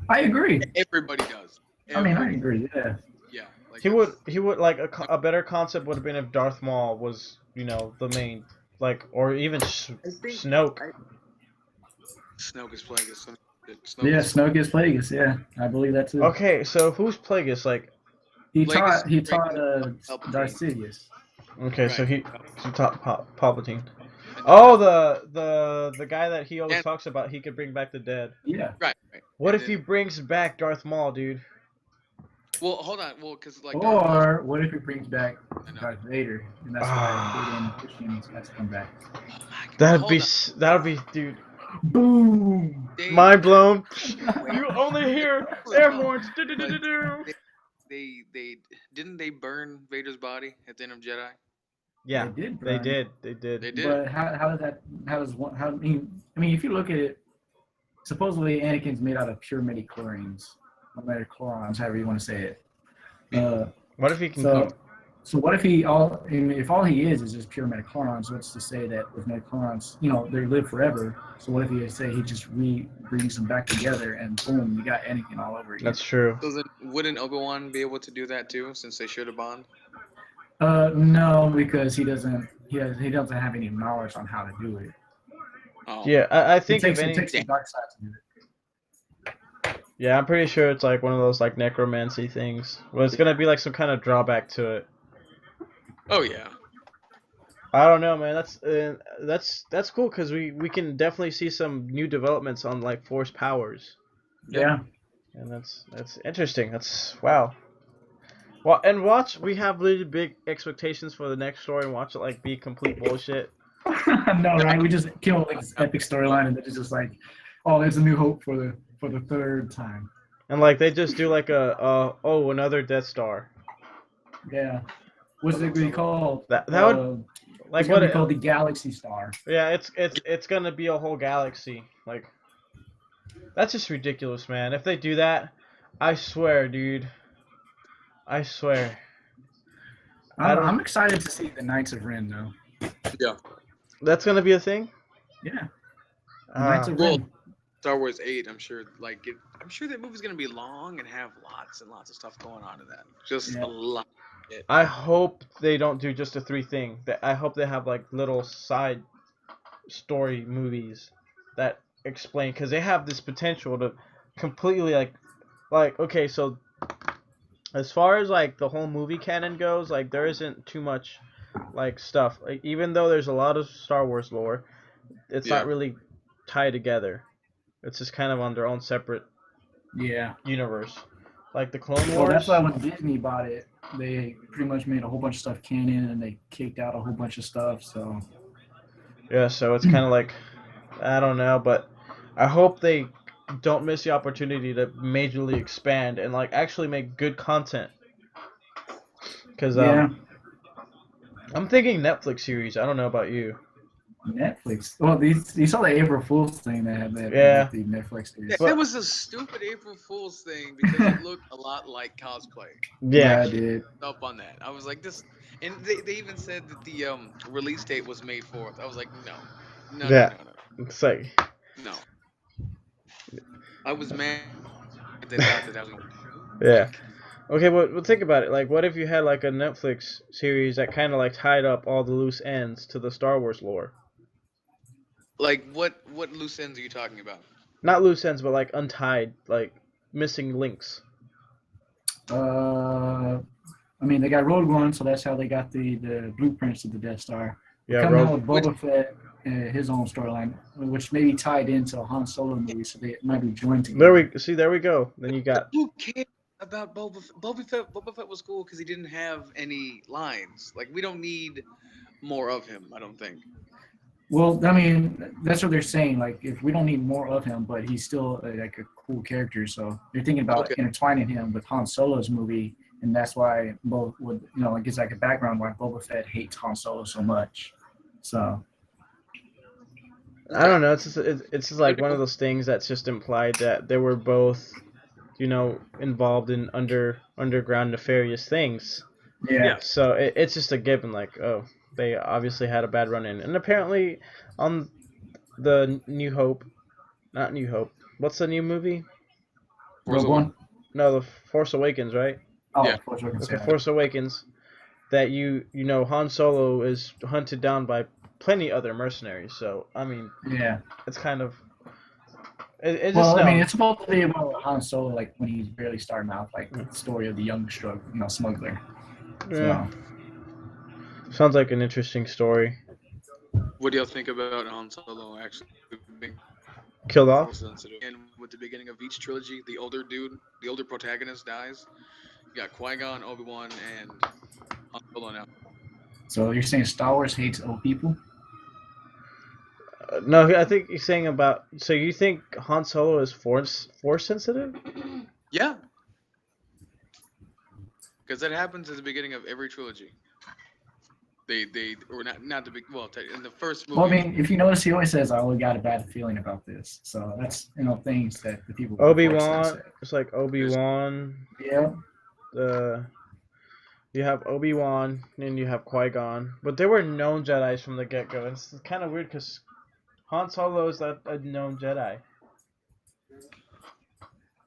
I agree. everybody does. I mean, I Everybody- agree. Yeah. Yeah. Like He that's- would like a better concept would have been if Darth Maul was, the main, like, or even Snoke. Snoke is playing against some. Yeah, Snoke is Plagueis. Yeah, I believe that too. Okay, so who's Plagueis? Like, He Plagueis taught Palpatine. Darth Sidious. okay, so Right. he taught Palpatine. And- Oh, the guy that he always And- talks about. He could bring back the dead. Yeah. Right. What And if he then- brings back Darth Maul, dude? Well, hold on. Well, because like. Or what if he brings back I know. Darth Vader, and that's Ah. why Hayden Christian has to come back. That'd be, dude. Boom! They, Mind blown. You only hear airborne. they didn't they burn Vader's body at the end of Jedi? Yeah, They did. they Brian. did. They did. They did. But I mean, if you look at it, supposedly Anakin's made out of pure midichlorians, or midichlorians, however you want to say it. What if he can? So what if if all he is just pure midichlorians? What's to say that with midichlorians, they live forever? So what if he just brings them back together and boom, you got Anakin all over again? That's true. So then, wouldn't Obi-Wan be able to do that too, since they share a bond? No, because he doesn't have any knowledge on how to do it. Oh. Yeah, I It think takes, if it any. takes the dark side to do it. Yeah, I'm pretty sure it's like one of those like necromancy things. Well, it's gonna be like some kind of drawback to it. Oh yeah. I don't know, man. That's cool because we can definitely see some new developments on like Force powers, Yeah. and that's interesting. That's wow. Well, and we have really big expectations for the next story, and watch it like be complete bullshit. No, right? We just kill like this epic storyline, and then it's just like, oh, there's a new hope for the third time. And like they just do like another Death Star. Yeah. What's it gonna be called? That would like It's gonna what be called the Galaxy Star. Yeah, it's gonna be a whole galaxy. Like that's just ridiculous, man. If they do that, I swear, dude. I swear. I'm excited to see the Knights of Ren, though. Yeah. That's gonna be a thing. Yeah. The Knights of Well, Ren. Star Wars 8, I'm sure that movie's gonna be long and have lots and lots of stuff going on in that. Just Yeah. a lot. I hope they don't do just a 3 thing. I hope they have like little side story movies that explain, because they have this potential to completely like okay, so as far as like the whole movie canon goes, like there isn't too much like stuff. Like even though there's a lot of Star Wars lore, it's not really tied together. It's just kind of on their own separate universe. Like the Clone Wars. Well, that's why when Disney bought it, they pretty much made a whole bunch of stuff canon, and they kicked out a whole bunch of stuff. So yeah, so it's kind of like I don't know, but I hope they don't miss the opportunity to majorly expand and like actually make good content. Because I'm thinking Netflix series. I don't know about you. Netflix. Well, you saw the April Fool's thing that had the Netflix series. It was a stupid April Fool's thing because it looked a lot like cosplay. Yeah, I did. Up on that, I was like this, and they even said that the release date was May 4th. I was like, no. It's like No. I was mad that was. yeah. Okay, but think about it. Like, what if you had like a Netflix series that kind of like tied up all the loose ends to the Star Wars lore? Like what loose ends are you talking about? Not loose ends, but like untied, like missing links. I mean, they got Rogue One, so that's how they got the blueprints of the Death Star. We're Yeah, coming out Rogue. with Boba Fett, his own storyline, which may be tied into a Han Solo movie, so they might be joined There together. we see. There we go. Then you got. Who cares about Boba Fett? Boba Fett was cool because he didn't have any lines. Like we don't need more of him. I don't think. Well, I mean, that's what they're saying. Like, if we don't need more of him, but he's still like a cool character, so they're thinking about Okay. intertwining him with Han Solo's movie, and that's why both would, it gives like a background why Boba Fett hates Han Solo so much. So I don't know. It's just like one of those things that's just implied that they were both, involved in underground nefarious things. yeah, So it's just a given. Like, oh, they obviously had a bad run in, and apparently on the New Hope, not New Hope. What's the new movie? Force Rogue One. No, the Force Awakens, right? Oh, Yeah. Force Awakens. Okay, Yeah. Force Awakens. That Han Solo is hunted down by plenty other mercenaries. So I mean, Yeah. it's kind of it just Well, I mean, no. it's supposed to be about Han Solo, like when he's barely starting out, like the story of the young smuggler. Yeah, So sounds like an interesting story. What do y'all think about Han Solo actually being Killed off. force sensitive? And with the beginning of each trilogy, the older protagonist dies. You got Qui-Gon, Obi-Wan, and Han Solo now. So you're saying Star Wars hates old people? No, I think you're saying about. So you think Han Solo is force sensitive? Yeah, because that happens at the beginning of every trilogy. They or not the big in the first movie. Well, I mean, if you notice, he always says, "I only got a bad feeling about this." So that's things that the people. Obi-Wan. It's like Obi-Wan. Yeah. You have Obi-Wan and you have Qui-Gon, but they were known Jedi's from the get-go. It's kind of weird because Han Solo is a known Jedi.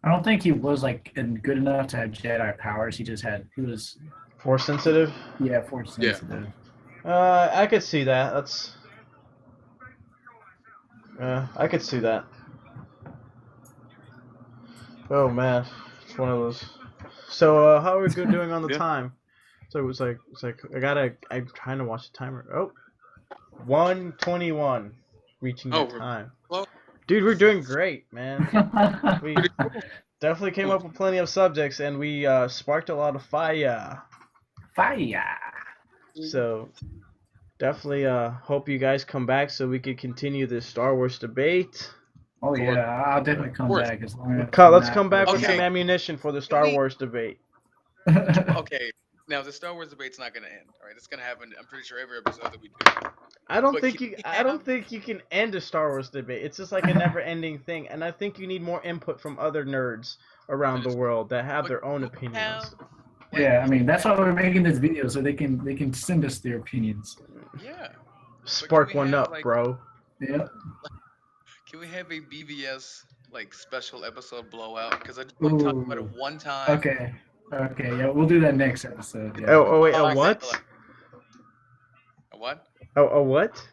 I don't think he was like good enough to have Jedi powers. He was Force sensitive. force Yeah. sensitive. I could see that. I could see that. Oh man, it's one of those. So how are we doing on the Yeah. time? So it's like I'm trying to watch the timer. Oh, 1:21, reaching that time. Well, Dude, we're doing great, man. We definitely came up with plenty of subjects, and we sparked a lot of fire. Fire. So definitely hope you guys come back so we can continue this Star Wars debate. Oh yeah, I'll definitely come course. back as long as. Let's come back with Okay. some ammunition for the Star we- Wars debate. okay. Now the Star Wars debate's not gonna end. All right, it's gonna happen. I'm pretty sure every episode that we do. I don't But think can you. we I don't have- think you can end a Star Wars debate. It's just like a never-ending thing, and I think you need more input from other nerds around the world that have But their own can we opinions. have, Yeah, I mean that's why we're making this video so they can send us their opinions. Yeah. Spark we one have, up, like- bro. Yeah. Can we have a BVS special episode blowout? Because I just want to talk about it one time. Okay. Okay. Yeah, we'll do that next episode. Yeah. Oh wait, Oh, a what? A what? A what?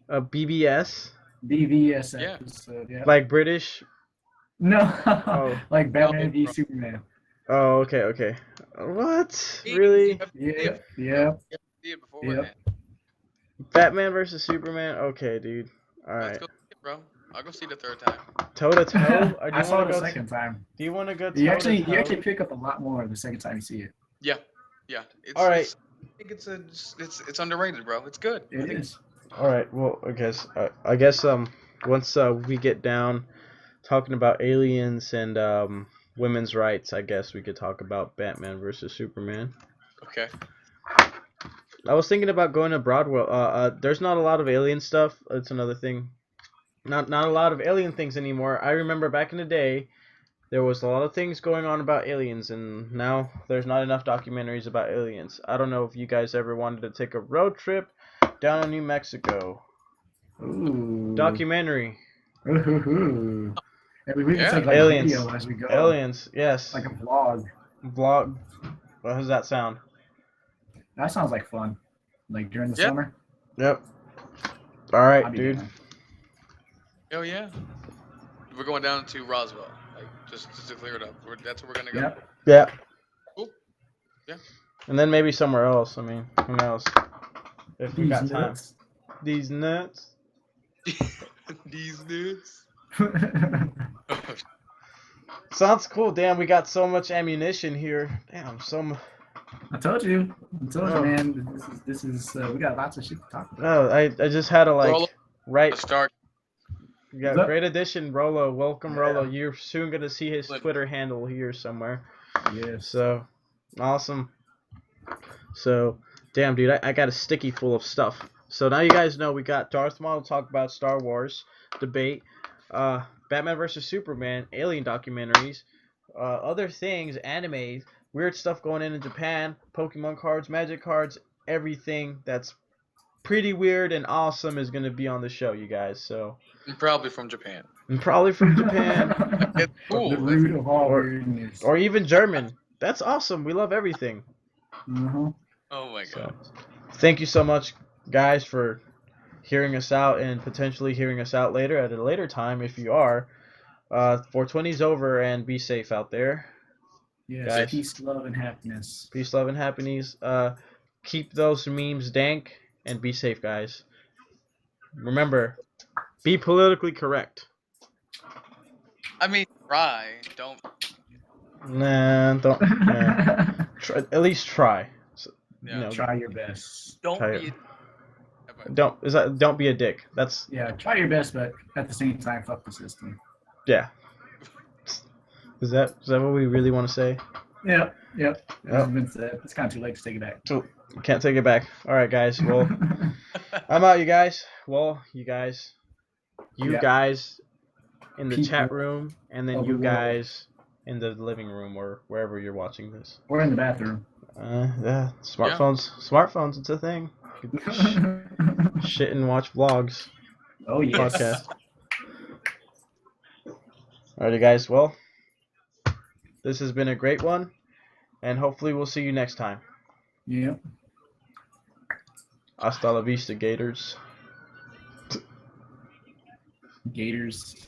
A BBS? BVS Yeah. episode. Yeah. Like British? No. Oh. Like Batman v bro. Superman. Oh, okay. What? You Really? have to see Yeah. it- Yeah. you have to see it beforehand. Batman versus Superman? Okay, dude. All Let's right. go see it, bro. I'll go see it the third time. Toe to toe? Or do I you saw want it to the go? second time. Do you want to go toe You to actually toe? pick up a lot more the second time you see it. Yeah. It's, All right. I think it's underrated, bro. It's good. I It think is. All right. Well, I guess once we get down talking about aliens and women's rights, I guess we could talk about Batman versus Superman. Okay. I was thinking about going to Broadwell. There's not a lot of alien stuff. It's another thing. Not a lot of alien things anymore. I remember back in the day, there was a lot of things going on about aliens, and now there's not enough documentaries about aliens. I don't know if you guys ever wanted to take a road trip down in New Mexico. Ooh. Documentary. Ooh. And we can take like Aliens. a video as we go. Aliens, yes. Like a vlog. Vlog. What does that sound? That sounds like fun. Like during the Yep. summer. Yep. All right, I'll be dude. down. Oh yeah. We're going down to Roswell. Like just to clear it up. That's where we're gonna go. Yep. Yeah. Cool. Yeah. And then maybe somewhere else. I mean, who knows? If we These got time. nuts. These nuts. These nuts. Sounds cool. Damn, we got so much ammunition here. Damn, I told you, Oh. man. This is we got lots of shit to talk about. No, I just had to like Rolo, write. Let's start. Yeah, What's up? great addition, Rolo. Welcome, Yeah. Rolo. You're soon gonna see his Look. Twitter handle here somewhere. Yes. So awesome. So damn, dude, I got a sticky full of stuff. So now you guys know we got Darth Maul to talk about Star Wars debate, Batman versus Superman, alien documentaries, other things, anime, weird stuff going in Japan, Pokemon cards, Magic cards, everything that's pretty weird and awesome is gonna be on the show, you guys. So And probably from Japan. and probably from Japan It's cool. The root of all Or- weirdness. or even German. That's awesome. We love everything. Mhm. Oh my So god. thank you so much, guys, for hearing us out and potentially hearing us out later at a later time if you are. 420's over and be safe out there. Yes. Guys. Peace, love, and happiness. Peace, love, and happiness. Keep those memes dank and be safe, guys. Remember, be politically correct. I mean, try. Don't. Nah, don't. Nah. Try, at least try. So, Yeah. Try your best. Don't Try be. Don't be a dick. That's Yeah, try your best, but at the same time, fuck the system. yeah. Is that what we really want to say? Yep. Yep. It's been said. It's kind of too late to take it back. Can't take it back. All right, guys. Well, I'm out, you guys. Well, you guys in the People chat room, and then of you the world. guis in the living room or wherever you're watching this. We're in the bathroom. Yeah, smartphones. It's a thing. Shit and watch vlogs, Oh yes. podcast. Alrighty, guys. Well, this has been a great one, and hopefully we'll see you next time. Yep. Hasta la vista, Gators. Gators.